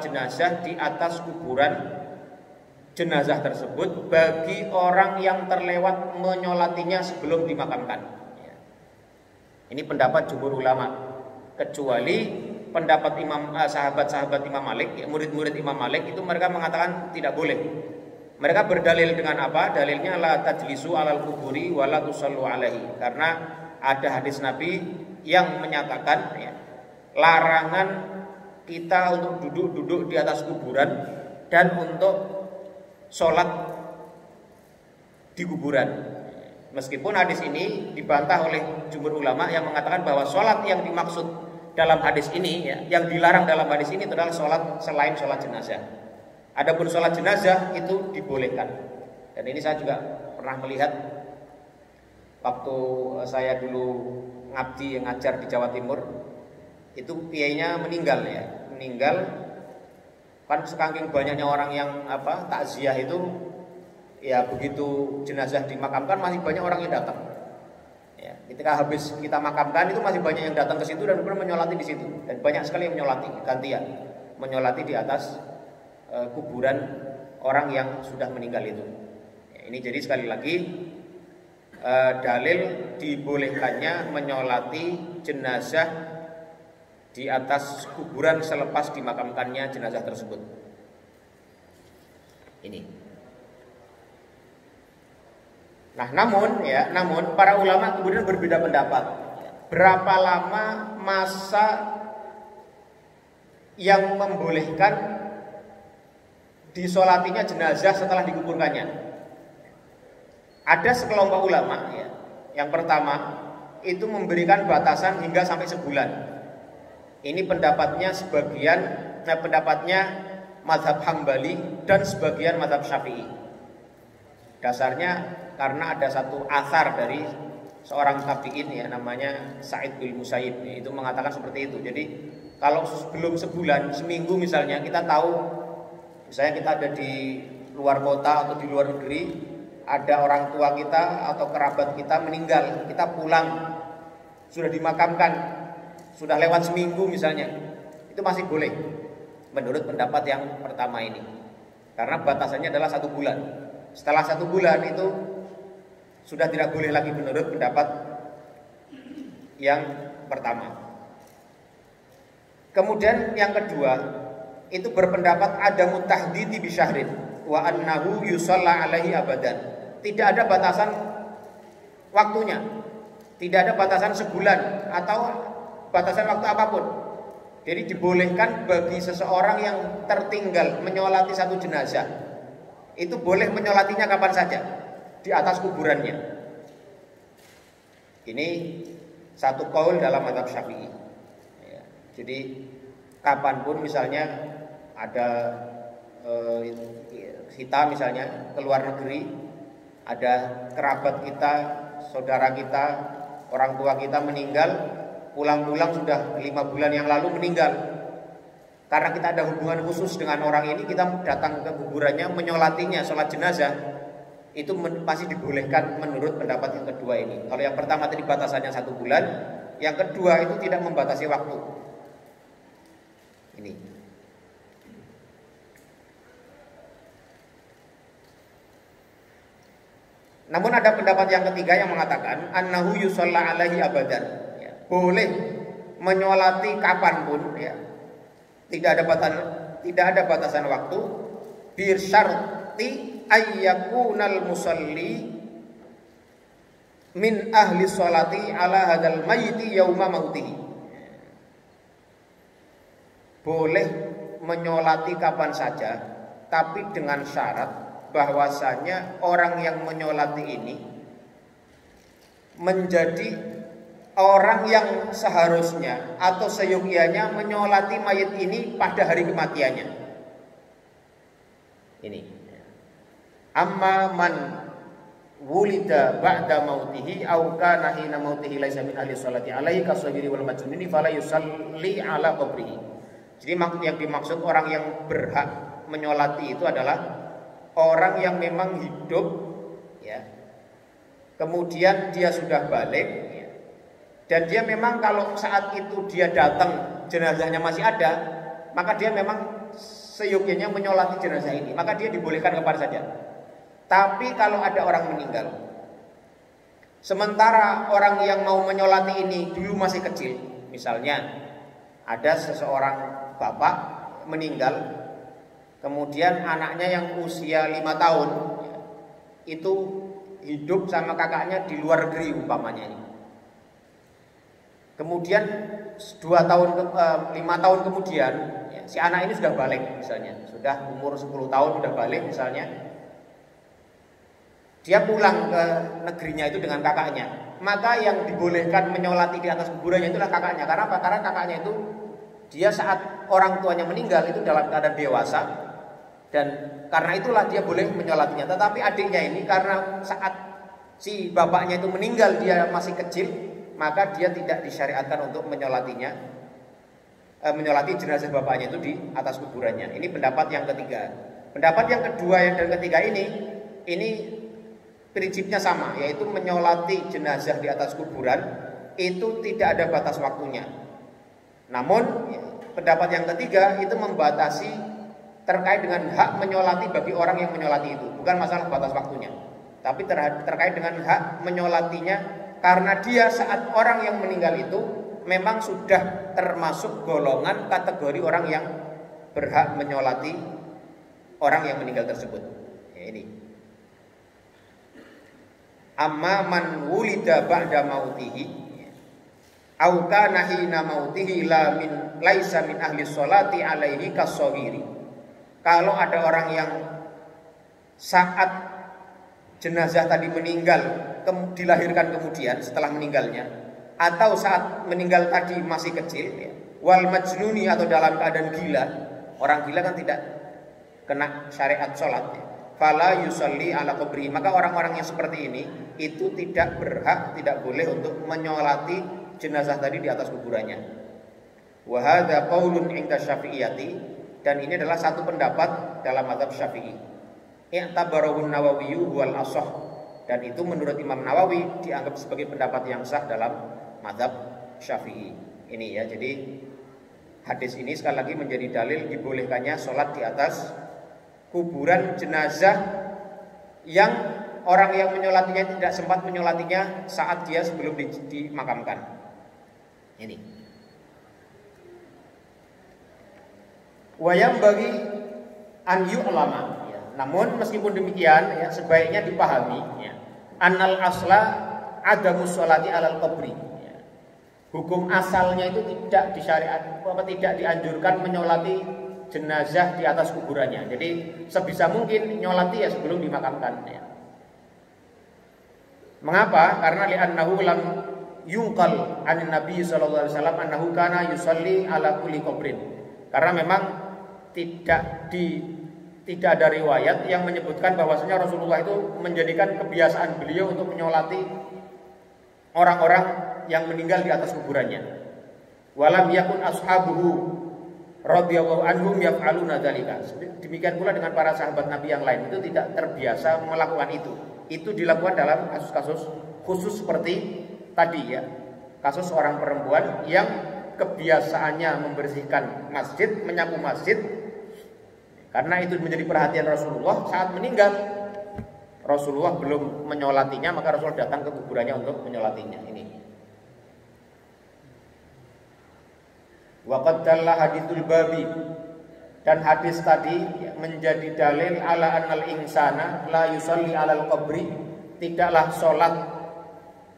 jenazah di atas kuburan jenazah tersebut bagi orang yang terlewat menyolatinya sebelum dimakamkan. Ini pendapat jumhur ulama, kecuali pendapat sahabat-sahabat Imam Malik, murid-murid Imam Malik itu mereka mengatakan tidak boleh. Mereka berdalil dengan apa? Dalilnya la tajlisu alal kuburi wa la tusallu alaihi. Karena ada hadis Nabi yang menyatakan ya, larangan kita untuk duduk-duduk di atas kuburan dan untuk sholat di kuburan. Meskipun hadis ini dibantah oleh jumhur ulama yang mengatakan bahwa sholat yang dimaksud dalam hadis ini, ya, yang dilarang dalam hadis ini adalah sholat selain sholat jenazah. Adapun sholat jenazah itu dibolehkan. Dan ini saya juga pernah melihat waktu saya dulu ngabdi yang ngajar di Jawa Timur, itu kiainya meninggal ya, kan saking banyaknya orang yang takziah itu, ya begitu jenazah dimakamkan masih banyak orang yang datang. Ya, ketika habis kita makamkan itu masih banyak yang datang ke situ dan kemudian menyolati di situ, dan banyak sekali yang menyolati gantian, menyolati di atas kuburan orang yang sudah meninggal itu. Ya, ini jadi sekali lagi dalil dibolehkannya menyolati jenazah di atas kuburan selepas dimakamkannya jenazah tersebut. Ini. Nah, namun para ulama kemudian berbeda pendapat. Berapa lama masa yang membolehkan disolatinya jenazah setelah dikuburkannya? Ada sekelompok ulama ya. Yang pertama itu memberikan batasan hingga sampai sebulan. Ini pendapatnya mazhab Hambali dan sebagian mazhab Syafi'i. Dasarnya karena ada satu athar dari seorang tabi'in ya, namanya Sa'id bin Musayyib, itu mengatakan seperti itu. Jadi kalau belum sebulan, seminggu misalnya, kita tahu misalnya kita ada di luar kota atau di luar negeri, ada orang tua kita atau kerabat kita meninggal, kita pulang, sudah dimakamkan, sudah lewat seminggu misalnya, itu masih boleh menurut pendapat yang pertama ini, karena batasannya adalah 1 bulan. Setelah 1 bulan itu sudah tidak boleh lagi menurut pendapat yang pertama. Kemudian yang kedua itu berpendapat ada mutahdidi bi syahrin wa annahu yusalla alaihi abadan. Tidak ada batasan waktunya, tidak ada batasan sebulan atau batasan waktu apapun. Jadi dibolehkan bagi seseorang yang tertinggal menyolati satu jenazah, itu boleh menyolatinya kapan saja di atas kuburannya. Ini satu qaul dalam mazhab Syafi'i ya. Jadi kapanpun misalnya ada kita misalnya ke luar negeri, ada kerabat kita, saudara kita, orang tua kita meninggal, pulang-pulang sudah 5 bulan yang lalu meninggal. Karena kita ada hubungan khusus dengan orang ini, kita datang ke kuburannya, menyolatinya, sholat jenazah, itu masih dibolehkan menurut pendapat yang kedua ini. Kalau yang pertama tadi batasannya 1 bulan, yang kedua itu tidak membatasi waktu. Ini. Namun ada pendapat yang ketiga yang mengatakan annahu yusalla alaihi abadan, ya, boleh menyolati kapanpun, ya, tidak ada batasan waktu, bir syarti ayyakunal musalli min ahli sholati ala hadal mayyiti yauma mautihi. Boleh menyolati kapan saja, tapi dengan syarat bahwasanya orang yang menyolati ini menjadi orang yang seharusnya atau seyogianya menyolati mayit ini pada hari kematiannya. Ini. Amma man wulida ba'da mautihi au kana hina mautihi laisa min ahli sholati alaihi kasabiri wal majnuni fala yusalli ala qabrihi. Jadi yang dimaksud orang yang berhak menyolati itu adalah orang yang memang hidup, ya, kemudian dia sudah balik, ya, dan dia memang kalau saat itu dia datang jenazahnya masih ada, maka dia memang seyogianya menyolati jenazah ini, maka dia dibolehkan kapan saja. Tapi kalau ada orang meninggal, sementara orang yang mau menyolati ini dulu masih kecil, misalnya ada seseorang bapak meninggal, kemudian anaknya yang usia 5 tahun itu hidup sama kakaknya di luar negeri umpamanya ini. Kemudian 5 tahun kemudian, ya, si anak ini sudah balik misalnya, sudah umur 10 tahun sudah balik misalnya. Dia pulang ke negerinya itu dengan kakaknya. Maka yang dibolehkan menyolati di atas kuburannya itulah kakaknya. Karena apa? Karena kakaknya itu dia saat orang tuanya meninggal itu dalam keadaan dewasa, dan karena itulah dia boleh menyolatinya. Tetapi adiknya ini karena saat si bapaknya itu meninggal dia masih kecil, maka dia tidak disyariatkan untuk menyolatinya, menyolati jenazah bapaknya itu di atas kuburannya. Ini pendapat yang ketiga. Pendapat yang kedua dan ketiga ini prinsipnya sama, yaitu menyolati jenazah di atas kuburan itu tidak ada batas waktunya. Namun pendapat yang ketiga itu membatasi terkait dengan hak menyolati bagi orang yang menyolati itu, bukan masalah batas waktunya, tapi terkait dengan hak menyolatinya karena dia saat orang yang meninggal itu memang sudah termasuk golongan kategori orang yang berhak menyolati orang yang meninggal tersebut. Ya, ini. Amma man wulida ba'da mautihi au kana hina mautihi laisa min ahli sholati alaihi kasawiri. Kalau ada orang yang saat jenazah tadi meninggal dilahirkan kemudian setelah meninggalnya, atau saat meninggal tadi masih kecil, ya, wal majnuni atau dalam keadaan gila. Orang gila kan tidak kena syariat sholat, ya. Fala yusalli ala qabri, maka orang-orang yang seperti ini itu tidak berhak, tidak boleh untuk menyolati jenazah tadi di atas kuburannya. Wa hadza qaulun 'inda Syafi'iyati, dan ini adalah satu pendapat dalam mazhab Syafi'i. I'tabarahun Nawawi wal ashah, dan itu menurut Imam Nawawi dianggap sebagai pendapat yang sah dalam mazhab Syafi'i. Ini ya, jadi hadis ini sekali lagi menjadi dalil dibolehkannya sholat di atas kuburan jenazah yang orang yang menyolatinya tidak sempat menyolatinya saat dia sebelum dimakamkan. Ini. Wayang bagi an yu'lama, ya. Namun meskipun demikian, ya, sebaiknya dipahami, ya, annal asla adamus sholati alal qabri, ya. Hukum asalnya itu tidak disyariat, tidak dianjurkan menyolati jenazah di atas kuburannya. Jadi sebisa mungkin nyolati ya sebelum dimakamkan, ya. Mengapa? Karena li'annahu lam yungqal anin Nabi sallallahu alaihi wasallam annahu kana yusalli ala kulli qabrin. Karena memang tidak ada riwayat yang menyebutkan bahwasanya Rasulullah itu menjadikan kebiasaan beliau untuk menyolati orang-orang yang meninggal di atas kuburannya. Walam yakun ashabuhu radhiyallahu anhum yaf'aluna dzalika. Demikian pula dengan para sahabat Nabi yang lain, itu tidak terbiasa melakukan itu. Itu dilakukan dalam kasus-kasus khusus seperti tadi, ya. Kasus orang perempuan yang kebiasaannya membersihkan masjid, menyapu masjid, karena itu menjadi perhatian Rasulullah saat meninggal. Rasulullah belum menyolatinya, maka Rasulullah datang ke kuburannya untuk menyolatinya. Ini. Wa qad dalla hadithul babi, dan hadis tadi menjadi dalil ala annal insana la yusalli alal qabri, tidaklah sholat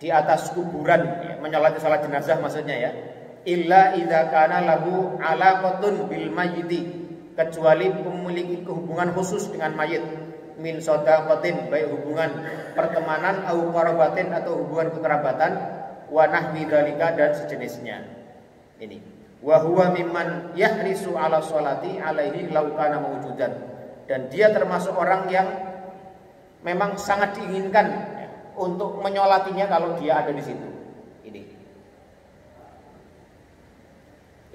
di atas kuburan, ya, menyolati sholat jenazah maksudnya ya, illa idza kana lahu alaqatun bil mayyiti, kecuali memiliki hubungan khusus dengan mayit, min shadaqatin, baik hubungan pertemanan au qarabatin atau hubungan kekerabatan, wa nahwi dzalika dan sejenisnya. Ini wa huwa mimman yahrisu ala sholati alaihi law kana mawjudan, dan dia termasuk orang yang memang sangat diinginkan ya, untuk menyolatinya kalau dia ada di situ.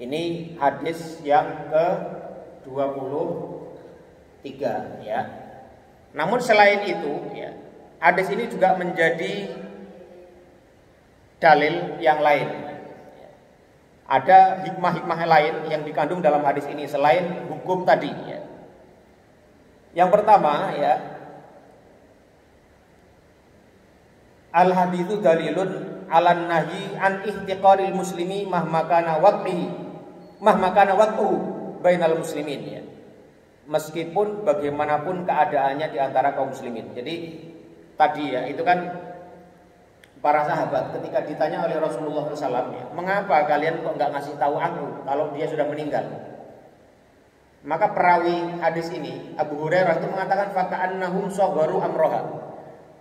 Ini hadis yang ke-23 ya. Namun selain itu ya, hadis ini juga menjadi dalil yang lain. Ada hikmah-hikmah lain yang dikandung dalam hadis ini selain hukum tadi ya. Yang pertama ya, al haditsu dalilun 'alan nahyi an ihtiqaril muslimi mahmakana waqtuhu bainal muslimin ya. Meskipun bagaimanapun keadaannya di antara kaum muslimin. Jadi tadi ya, itu kan para sahabat ketika ditanya oleh Rasulullah SAW ya, mengapa kalian kok nggak ngasih tahu aku kalau dia sudah meninggal? Maka perawi hadis ini Abu Hurairah itu mengatakan faka'annahum shagharu amroha.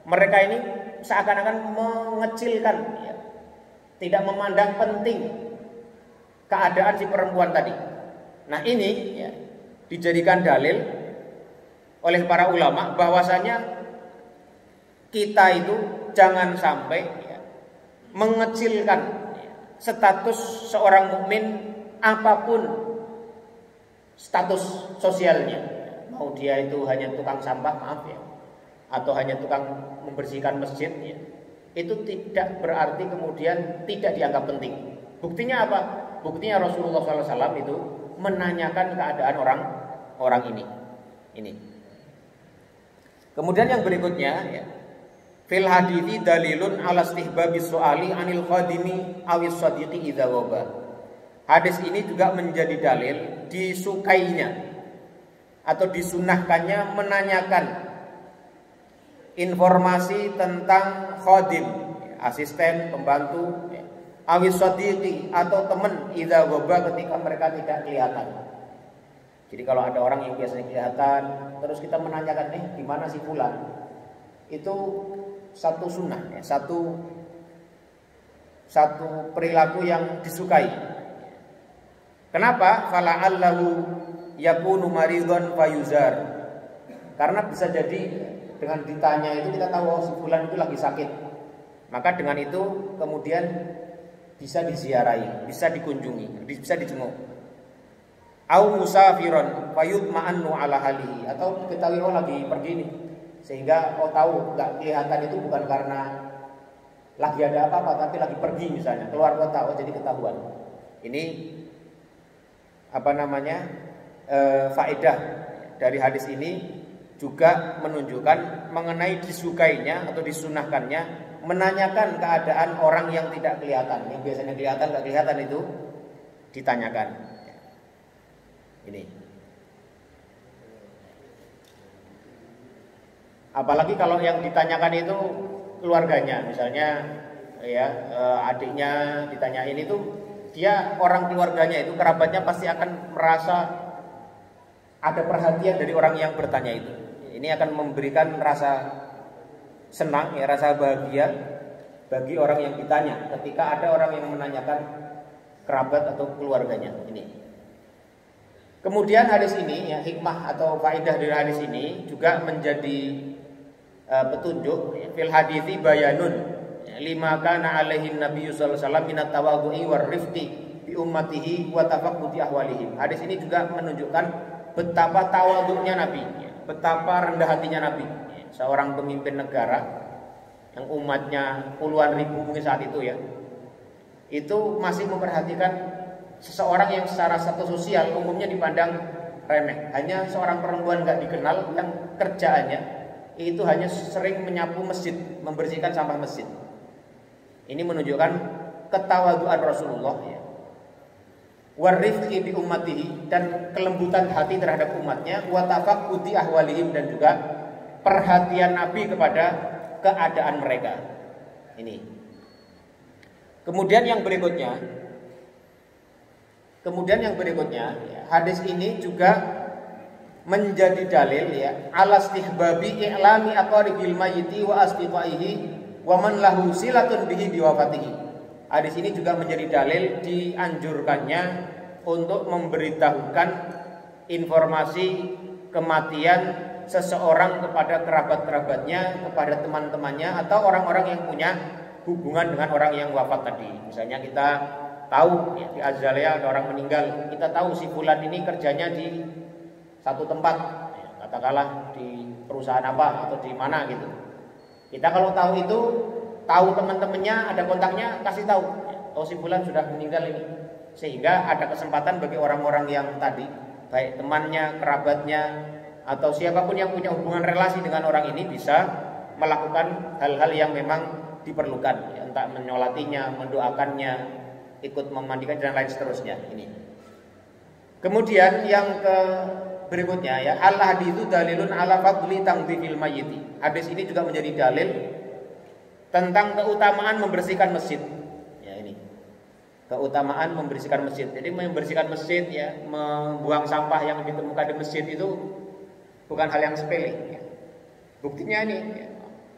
Mereka ini seakan-akan mengecilkan ya, tidak memandang penting keadaan si perempuan tadi. Nah ini ya, dijadikan dalil oleh para ulama bahwasanya kita itu jangan sampai ya, mengecilkan ya, status seorang mukmin apapun status sosialnya. Mau dia itu hanya tukang sampah, maaf ya, atau hanya tukang membersihkan masjid ya, itu tidak berarti kemudian tidak dianggap penting. Buktinya apa? Buktinya Rasulullah SAW itu menanyakan keadaan orang ini. Kemudian yang berikutnya ya, fil hadithi dalilun ala istihbabis su'ali anil khadimi awis sadiqi idza waba. Hadis ini juga menjadi dalil disukainya atau disunahkannya menanyakan informasi tentang khadim, asisten, pembantu, awis sadiqi atau teman idza waba, ketika mereka tidak kelihatan. Jadi kalau ada orang yang biasanya kelihatan, terus kita menanyakan, di mana si fulan? Itu satu sunnah, ya, satu perilaku yang disukai. Kenapa? Fala'allahu yakunu maridhan fayuzar. Karena bisa jadi dengan ditanya itu kita tahu si fulan itu lagi sakit. Maka dengan itu kemudian bisa diziarahi, bisa dikunjungi, bisa dijenguk. Au musafiron fayutma'annu ala halihi, atau ketahui lagi pergi nih, sehingga tahu nggak kelihatan itu bukan karena lagi ada apa-apa, tapi lagi pergi misalnya keluar kota, jadi ketahuan. Ini faedah dari hadis ini juga menunjukkan mengenai disukainya atau disunahkannya menanyakan keadaan orang yang tidak kelihatan, yang biasanya kelihatan nggak kelihatan itu ditanyakan. Ini. Apalagi kalau yang ditanyakan itu keluarganya, misalnya ya adiknya ditanyain itu, dia orang keluarganya itu, kerabatnya pasti akan merasa ada perhatian dari orang yang bertanya itu. Ini akan memberikan rasa senang, ya, rasa bahagia bagi orang yang ditanya ketika ada orang yang menanyakan kerabat atau keluarganya. Ini. Kemudian hadis ini, ya, hikmah atau faedah dari hadis ini juga menjadi petunjuk. Fil hadithi bayanun lima kana alaihi nabiyyu sallallahu alaihi wasallam minat tawadhu'i war rifqi bi ummatihi wa tafaqqudi ahwalihim. Hadis ini juga menunjukkan betapa tawadhu'nya Nabi, betapa rendah hatinya Nabi, seorang pemimpin negara yang umatnya puluhan ribu mungkin saat itu ya, itu masih memperhatikan seseorang yang secara status sosial umumnya dipandang remeh, hanya seorang perempuan gak dikenal yang kerjaannya itu hanya sering menyapu masjid, membersihkan sampah masjid. Ini menunjukkan ketawaduan Rasulullah ya. Warifqi bi ummatihi, dan kelembutan hati terhadap umatnya, wa tafaqqudi ahwalihim, dan juga perhatian Nabi kepada keadaan mereka. Ini. Kemudian yang berikutnya ya, hadis ini juga menjadi dalil ya ala istihbabi i'lami aqaribil mayyiti wa asdiqaihi wa man lahu silatun bihi biwafatihi. Hadis ini juga menjadi dalil dianjurkannya untuk memberitahukan informasi kematian seseorang kepada kerabat-kerabatnya, kepada teman-temannya, atau orang-orang yang punya hubungan dengan orang yang wafat tadi. Misalnya kita tahu ya, di Azalea ada orang meninggal, kita tahu si fulan ini kerjanya di satu tempat, ya, katakanlah di perusahaan apa atau di mana gitu. Kita kalau tahu itu, tahu teman-temannya, ada kontaknya, kasih tahu. Oh si fulan sudah meninggal ini, sehingga ada kesempatan bagi orang-orang yang tadi, baik temannya, kerabatnya, atau siapapun yang punya hubungan relasi dengan orang ini bisa melakukan hal-hal yang memang diperlukan, ya, entah menyolatinya, mendoakannya, ikut memandikan dan lain seterusnya. Ini. Kemudian yang berikutnya ya, al-haditsu dalilun ala fadli tangdhifil mayyit. Hadis ini juga menjadi dalil tentang keutamaan membersihkan masjid. Ya ini. Keutamaan membersihkan masjid. Jadi membersihkan masjid ya, membuang sampah yang ditemukan di masjid itu bukan hal yang sepele ya. Buktinya ini ya,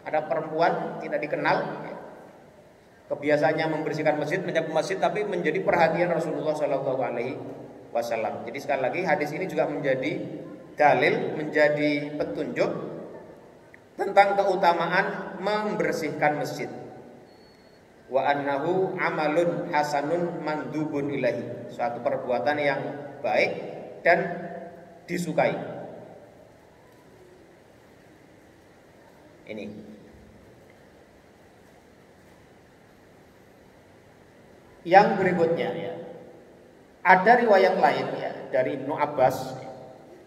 ada perempuan tidak dikenal ya, kebiasaannya membersihkan masjid, menyapu masjid, tapi menjadi perhatian Rasulullah SAW. Jadi sekali lagi hadis ini juga menjadi dalil, menjadi petunjuk tentang keutamaan membersihkan masjid. Wa annahu amalun hasanun mandubun ilahi, suatu perbuatan yang baik dan disukai. Ini. Yang berikutnya ya, ada riwayat lain ya dari Ibnu Abbas ya,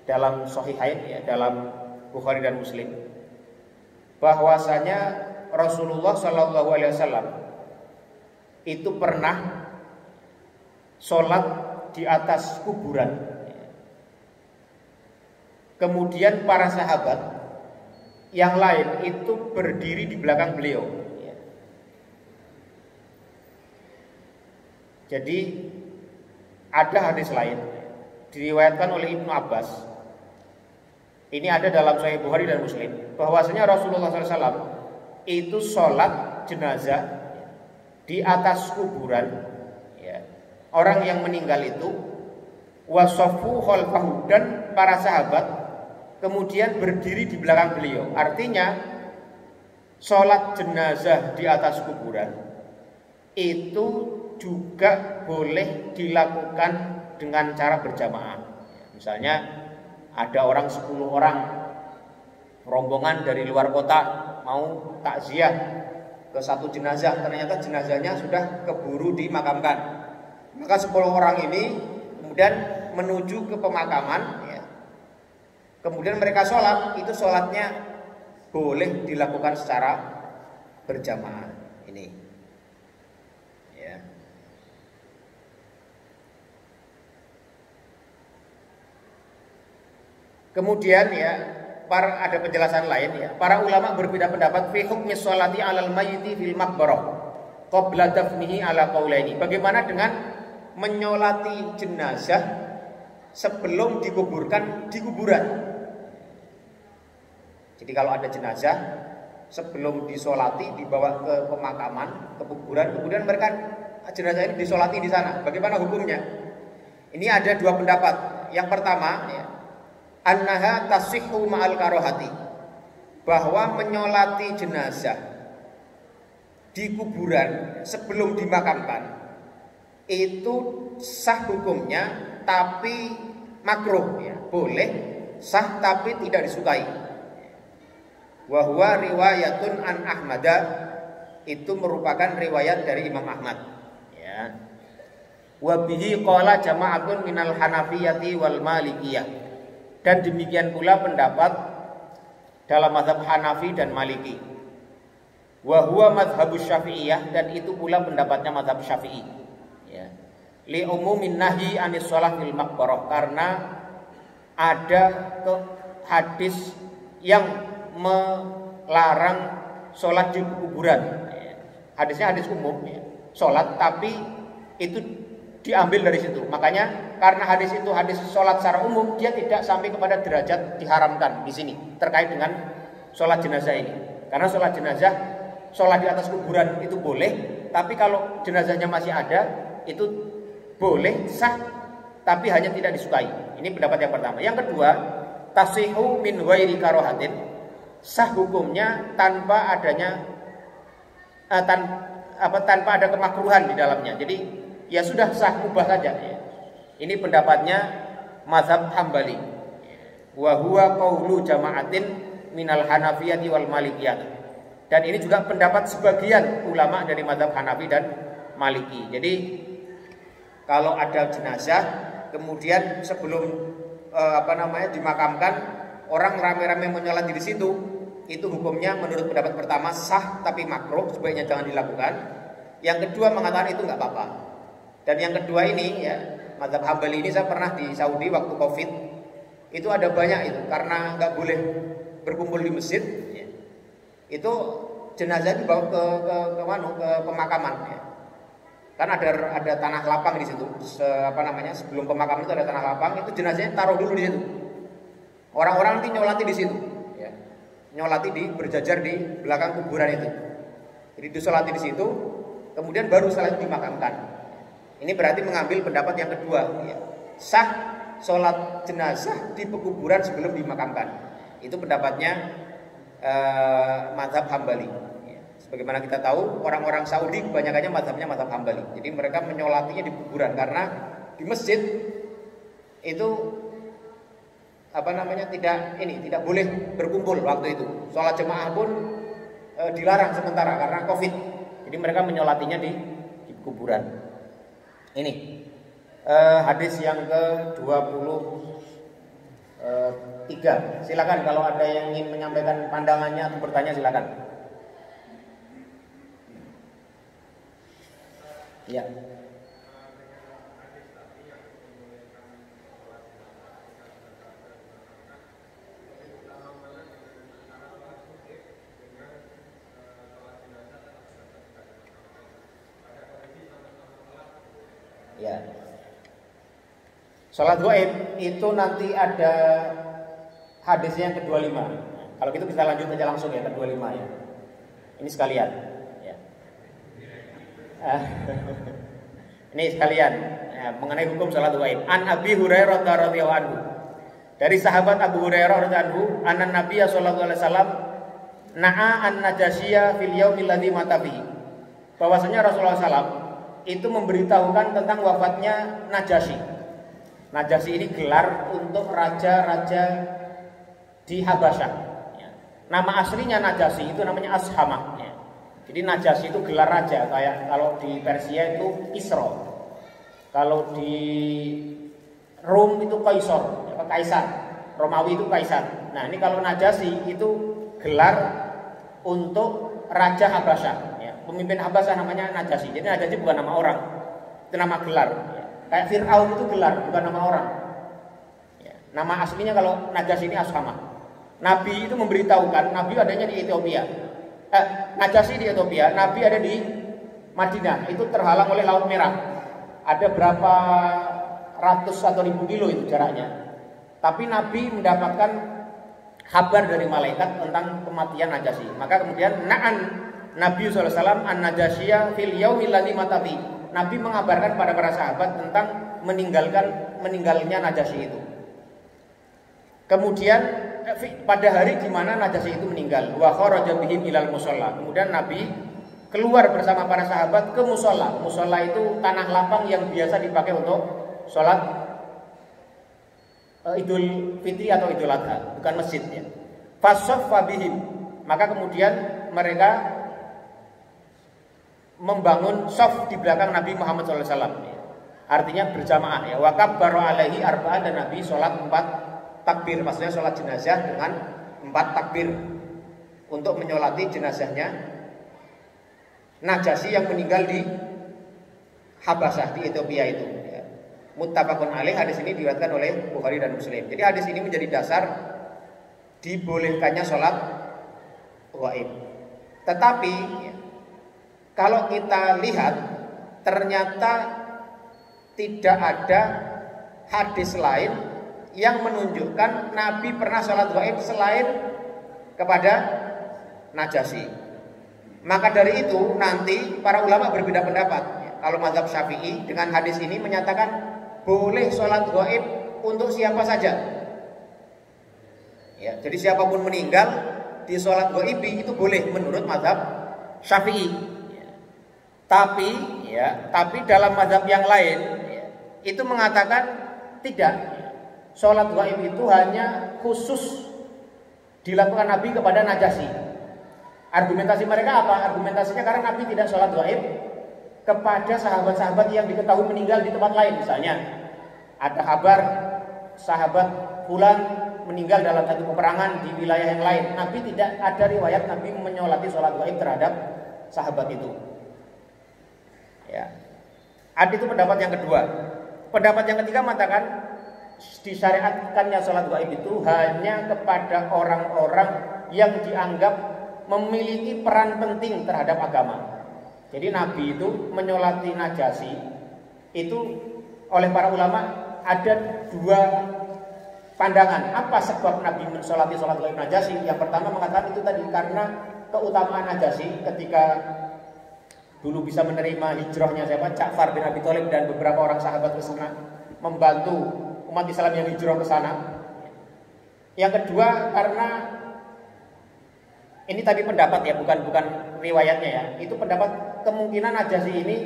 dalam Sahihain ya, dalam Bukhari dan Muslim, bahwasanya Rasulullah SAW itu pernah sholat di atas kuburan. Kemudian para sahabat yang lain itu berdiri di belakang beliau. Jadi ada hadis lain diriwayatkan oleh Ibnu Abbas. Ini ada dalam Sahih Bukhari dan Muslim, bahwasanya Rasulullah SAW itu sholat jenazah di atas kuburan ya, orang yang meninggal itu, wasofu khalfahu, dan para sahabat kemudian berdiri di belakang beliau. Artinya sholat jenazah di atas kuburan itu juga boleh dilakukan dengan cara berjamaah. Misalnya ada orang 10 orang rombongan dari luar kota mau takziah ke satu jenazah, ternyata jenazahnya sudah keburu dimakamkan. Maka 10 orang ini kemudian menuju ke pemakaman ya. Kemudian mereka sholat, itu sholatnya boleh dilakukan secara berjamaah. Ini ya. Kemudian ya, ada penjelasan lain ya. Para ulama berbeda pendapat fi hukmi sholati 'alal mayyiti fil maqbarah qabla dafnihi 'ala qaulaini. Bagaimana dengan menyolati jenazah sebelum dikuburkan di kuburan? Jadi kalau ada jenazah sebelum disolati dibawa ke pemakaman, ke kuburan, kemudian mereka jenazah ini disolati di sana. Bagaimana hukumnya? Ini ada dua pendapat. Yang pertama ya, annaha tasihhu ma'al karohati, bahwa menyolati jenazah di kuburan sebelum dimakamkan itu sah hukumnya, tapi makruh ya, boleh sah tapi tidak disukai. Wa huwa riwayatun an Ahmada, itu merupakan riwayat dari Imam Ahmad ya. Wa bihi qala jama'atun minal Hanafiyati wal Malikiyah, dan demikian pula pendapat dalam mazhab Hanafi dan Maliki. Wa huwa mazhabus Syafi'iyah, dan itu pula pendapatnya mazhab Syafi'i. Ya. Li umumin nahi anis shalah fil maqbarah, karena ada hadis yang melarang sholat di kuburan. Hadisnya hadis umum, ya. Sholat, tapi itu diambil dari situ. Makanya karena hadis itu hadis sholat secara umum, dia tidak sampai kepada derajat diharamkan di sini terkait dengan sholat jenazah ini. Karena sholat jenazah, sholat di atas kuburan itu boleh, tapi kalau jenazahnya masih ada itu boleh, sah, tapi hanya tidak disukai. Ini pendapat yang pertama. Yang kedua, tasihu min ghairi karohatin, sah hukumnya tanpa adanya tanpa ada kemakruhan di dalamnya. Jadi ya sudah sah, mubah saja. Ya. Ini pendapatnya mazhab Hambali. Wa huwa qaulu jama'atin minal Hanafiyati wal Malikiyah. Dan ini juga pendapat sebagian ulama dari mazhab Hanafi dan Maliki. Jadi kalau ada jenazah kemudian sebelum dimakamkan, orang rame-rame menyolati di situ, itu hukumnya menurut pendapat pertama sah tapi makruh, sebaiknya jangan dilakukan. Yang kedua mengatakan itu nggak apa-apa. Dan yang kedua ini, ya, mazhab Hambali ini, saya pernah di Saudi waktu Covid, itu ada banyak itu karena nggak boleh berkumpul di masjid, ya. Itu jenazah dibawa ke pemakaman, ya. Kan ada tanah lapang di situ, sebelum pemakaman itu ada tanah lapang, itu jenazahnya taruh dulu di situ. Orang-orang nanti nyolati di situ. Nyolati berjajar di belakang kuburan itu. Jadi disolati di situ, kemudian baru setelah itu dimakamkan. Ini berarti mengambil pendapat yang kedua, ya. Sah sholat jenazah di pekuburan sebelum dimakamkan. Itu pendapatnya mazhab Hambali. Ya. Sebagaimana kita tahu, orang-orang Saudi kebanyakannya mazhabnya mazhab Hambali. Jadi mereka menyolatinya di kuburan karena di masjid itu tidak boleh berkumpul waktu itu. Sholat jemaah pun dilarang sementara karena Covid. Jadi mereka menyolatinya di kuburan. Ini hadis yang ke-23. Silakan kalau ada yang ingin menyampaikan pandangannya atau bertanya, silakan. Ya. Ya. Salat gaib itu nanti ada hadisnya yang ke-25. Kalau gitu kita lanjut aja langsung ya ke-25 ya. Ini sekalian. Ya. Ini sekalian ya, mengenai hukum salat gaib. An Abi Hurairah radhiyallahu anhu. Dari sahabat Abu Hurairah radhiyallahu anhu, anna Nabiy sallallahu alaihi wasallam na'a an-Najasyiyya fil yaumil ladzi mata fihi. Bahwasanya Rasulullah SAW itu memberitahukan tentang wafatnya Najasyi. Najasyi ini gelar untuk raja-raja di Habasyah. Ya. Nama aslinya Najasyi itu namanya Ashama. Ya. Jadi Najasyi itu gelar raja, kayak kalau di Persia itu Kisra, kalau di Rom itu Kaisar, Romawi itu Kaisar. Nah ini kalau Najasyi itu gelar untuk raja Habasyah. Pemimpin Habasyah namanya Najasyi. Jadi Najasyi bukan nama orang, itu nama gelar. Ya. Kayak Fir'aun itu gelar, bukan nama orang. Ya. Nama aslinya kalau Najasyi ini Ashama. Nabi itu memberitahukan, Nabi adanya di Ethiopia. Najasyi di Ethiopia, Nabi ada di Madinah. Itu terhalang oleh Laut Merah. Ada berapa ratus atau ribu kilo itu jaraknya. Tapi Nabi mendapatkan kabar dari malaikat tentang kematian Najasyi. Maka kemudian Nabi SAW an-Najasyiyya fil yaumil ladzi mata fihi. Nabi mengabarkan pada para sahabat tentang meninggalnya Najasyi itu. Kemudian pada hari di mana Najasyi itu meninggal, wa kharaja bihim ilal musalla. Kemudian Nabi keluar bersama para sahabat ke musalla. Musalla itu tanah lapang yang biasa dipakai untuk sholat Idul Fitri atau Idul Adha, bukan masjid ya. Fasaffa bihim. Maka kemudian mereka membangun shaf di belakang Nabi Muhammad SAW. Artinya berjamaah ya. Wa kabbara alaihi arba'an, dan Nabi sholat 4 takbir, maksudnya sholat jenazah dengan 4 takbir untuk menyolati jenazahnya Najasyi yang meninggal di Habasyah di Ethiopia itu. Ya. Muttafaqun alaih, hadis ini diriwayatkan oleh Bukhari dan Muslim. Jadi hadis ini menjadi dasar dibolehkannya sholat ghaib. Tetapi ya, kalau kita lihat ternyata tidak ada hadis lain yang menunjukkan Nabi pernah sholat ghaib selain kepada Najasyi. Maka dari itu nanti para ulama berbeda pendapat. Kalau mazhab Syafi'i dengan hadis ini menyatakan boleh sholat ghaib untuk siapa saja. Ya, jadi siapapun meninggal di sholat ghaib itu boleh menurut mazhab Syafi'i. Ya. Tapi dalam mazhab yang lain ya, itu mengatakan tidak. Sholat ghaib itu hanya khusus dilakukan Nabi kepada Najasyi. Argumentasi mereka apa? Argumentasinya karena Nabi tidak sholat ghaib kepada sahabat-sahabat yang diketahui meninggal di tempat lain. Misalnya ada kabar sahabat fulan meninggal dalam satu peperangan di wilayah yang lain. Nabi tidak ada riwayat Nabi menyolati sholat ghaib terhadap sahabat itu. Ya. Itu pendapat yang kedua. Pendapat yang ketiga mengatakan disyariatkannya sholat ghaib itu hanya kepada orang-orang yang dianggap memiliki peran penting terhadap agama. Jadi Nabi itu menyolati Najasyi itu oleh para ulama ada 2 pandangan. Apa sebab Nabi mensolati sholat ghaib Najasyi? Yang pertama mengatakan itu tadi karena keutamaan Najasyi ketika dulu bisa menerima hijrahnya Ja'far bin Abi Thalib dan beberapa orang sahabat ke sana membantu umat Islam yang hijrah ke sana. Yang kedua karena ini tadi pendapat ya, bukan riwayatnya ya. Itu pendapat kemungkinan Najasyi ini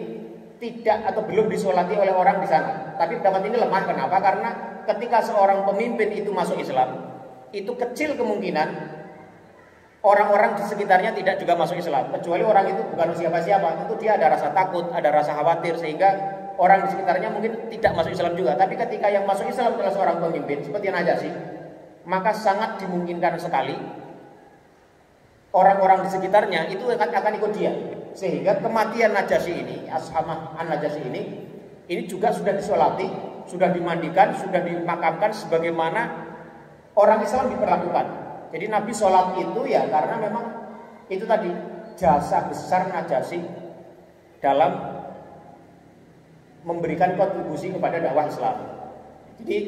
tidak atau belum disolati oleh orang di sana. Tapi pendapat ini lemah. Kenapa? Karena ketika seorang pemimpin itu masuk Islam, itu kecil kemungkinan orang-orang di sekitarnya tidak juga masuk Islam. Kecuali orang itu bukan siapa-siapa, tentu dia ada rasa takut, ada rasa khawatir, sehingga orang di sekitarnya mungkin tidak masuk Islam juga. Tapi ketika yang masuk Islam adalah seorang pemimpin seperti Najasyi, maka sangat dimungkinkan sekali orang-orang di sekitarnya itu akan ikut dia, sehingga kematian Najasyi ini, Ashamah an-Najasyi ini juga sudah disolati, sudah dimandikan, sudah dimakamkan sebagaimana orang Islam diperlakukan. Jadi Nabi sholat itu ya karena memang itu tadi jasa besar Najasyi dalam memberikan kontribusi kepada dakwah Islam. Jadi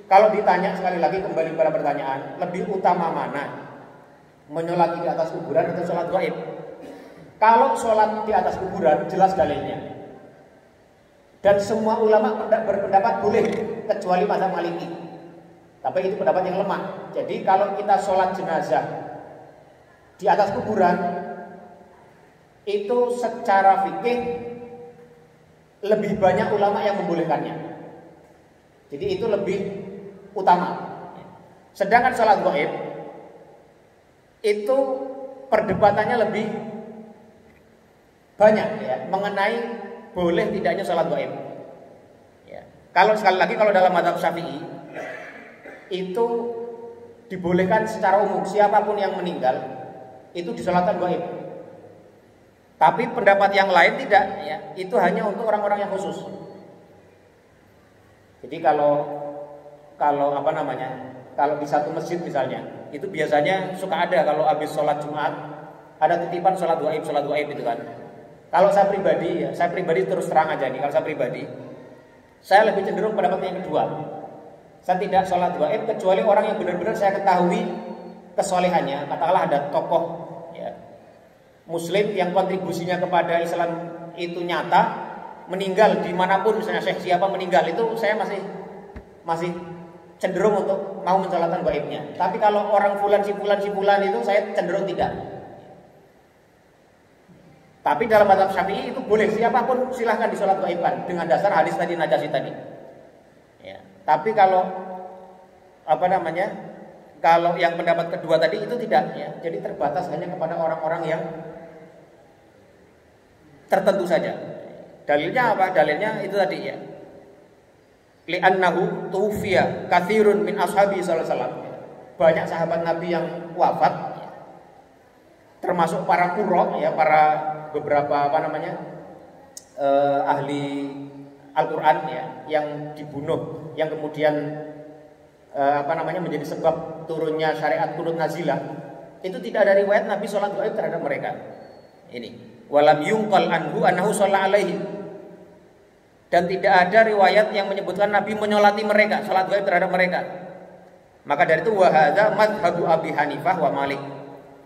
kalau ditanya sekali lagi kembali pada pertanyaan, lebih utama mana? Menyolati di atas kuburan atau sholat ghaib? Kalau sholat di atas kuburan jelas dalilnya, dan semua ulama berpendapat boleh kecuali mazhab Maliki. Tapi itu pendapat yang lemah. Jadi kalau kita sholat jenazah di atas kuburan itu secara fikih lebih banyak ulama yang membolehkannya. Jadi itu lebih utama. Sedangkan sholat ghaib itu perdebatannya lebih banyak ya, mengenai boleh tidaknya sholat ghaib. Ya. Kalau sekali lagi kalau dalam mazhab Syafi'i itu dibolehkan secara umum siapapun yang meninggal itu disolatkan ghaib. Tapi pendapat yang lain tidak ya, itu hanya untuk orang-orang yang khusus. Jadi kalau kalau di satu masjid misalnya, itu biasanya suka ada kalau habis sholat Jumat ada titipan sholat ghaib itu kan. Kalau saya pribadi terus terang aja nih, kalau saya lebih cenderung pendapat yang kedua. Saya tidak sholat ghaib kecuali orang yang benar-benar saya ketahui kesolehannya. Katakanlah ada tokoh ya, Muslim yang kontribusinya kepada Islam itu nyata, meninggal dimanapun, misalnya syekh siapa meninggal, itu saya masih cenderung untuk mau mensolatkan ghaibnya. Tapi kalau orang fulan si fulan itu saya cenderung tidak. Tapi dalam mazhab Syafi'i itu boleh siapapun silahkan disolat ghaibkan dengan dasar hadis tadi Najasyi tadi. Ya. Tapi kalau kalau yang pendapat kedua tadi itu tidak ya. Jadi terbatas hanya kepada orang-orang yang tertentu saja. Dalilnya apa? Dalilnya itu tadi ya. Li'annahu tufiya katsirun min ashabi sallallahu alaihi wasallam. banyak sahabat Nabi yang wafat, termasuk para qurra ya, para beberapa ahli Al-Quran ya, yang dibunuh, yang kemudian menjadi sebab turunnya syariat qunut nazilah. Itu tidak ada riwayat Nabi sholat gaib terhadap mereka. Ini walam yungqal anhu annahu shalla alaihi. Dan tidak ada riwayat yang menyebutkan Nabi menyolati mereka, sholat gaib terhadap mereka. Maka dari itu wahada madhabu Abi Hanifah wa Malik.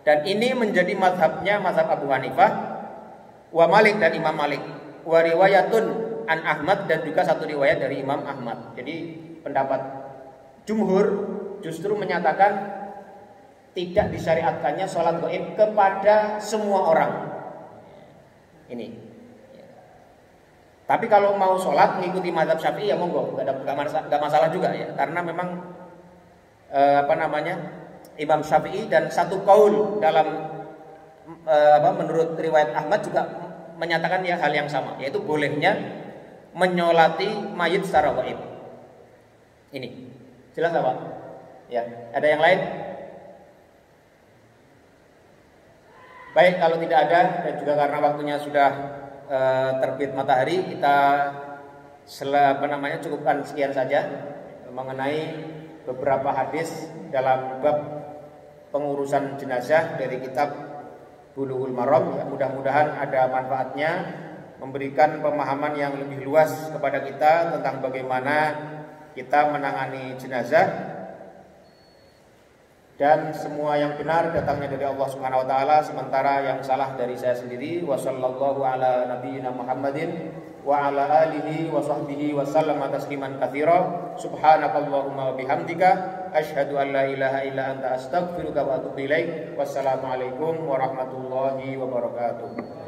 Dan ini menjadi madhabnya madhab Abu Hanifah wa Malik dan Imam Malik. Wa riwayatun an Ahmad, dan juga satu riwayat dari Imam Ahmad. Jadi pendapat jumhur justru menyatakan tidak disyariatkannya sholat gaib kepada semua orang. Ini. Tapi kalau mau sholat mengikuti mazhab Syafi'i ya monggo, nggak masalah juga ya. Karena memang Imam Syafi'i dan satu kaul dalam menurut riwayat Ahmad juga menyatakan ya hal yang sama, yaitu bolehnya menyolati mayit secara gaib. Ini jelas apa? Ya, ada yang lain? Baik, kalau tidak ada dan juga karena waktunya sudah terbit matahari, kita cukupkan sekian saja mengenai beberapa hadis dalam bab pengurusan jenazah dari kitab Bulughul Maram. Ya, mudah-mudahan ada manfaatnya, memberikan pemahaman yang lebih luas kepada kita tentang bagaimana kita menangani jenazah. Dan semua yang benar datangnya dari Allah Subhanahu wa taala, sementara yang salah dari saya sendiri. Wassallallahu ala nabiyyina Muhammadin wa ala alihi wa sahbihi wa sallama tasliman katsira. Subhanakallahumma wa bihamdika asyhadu an la ilaha illa anta astaghfiruka wa atubu ilaik. Wassalamualaikum warahmatullahi wabarakatuh.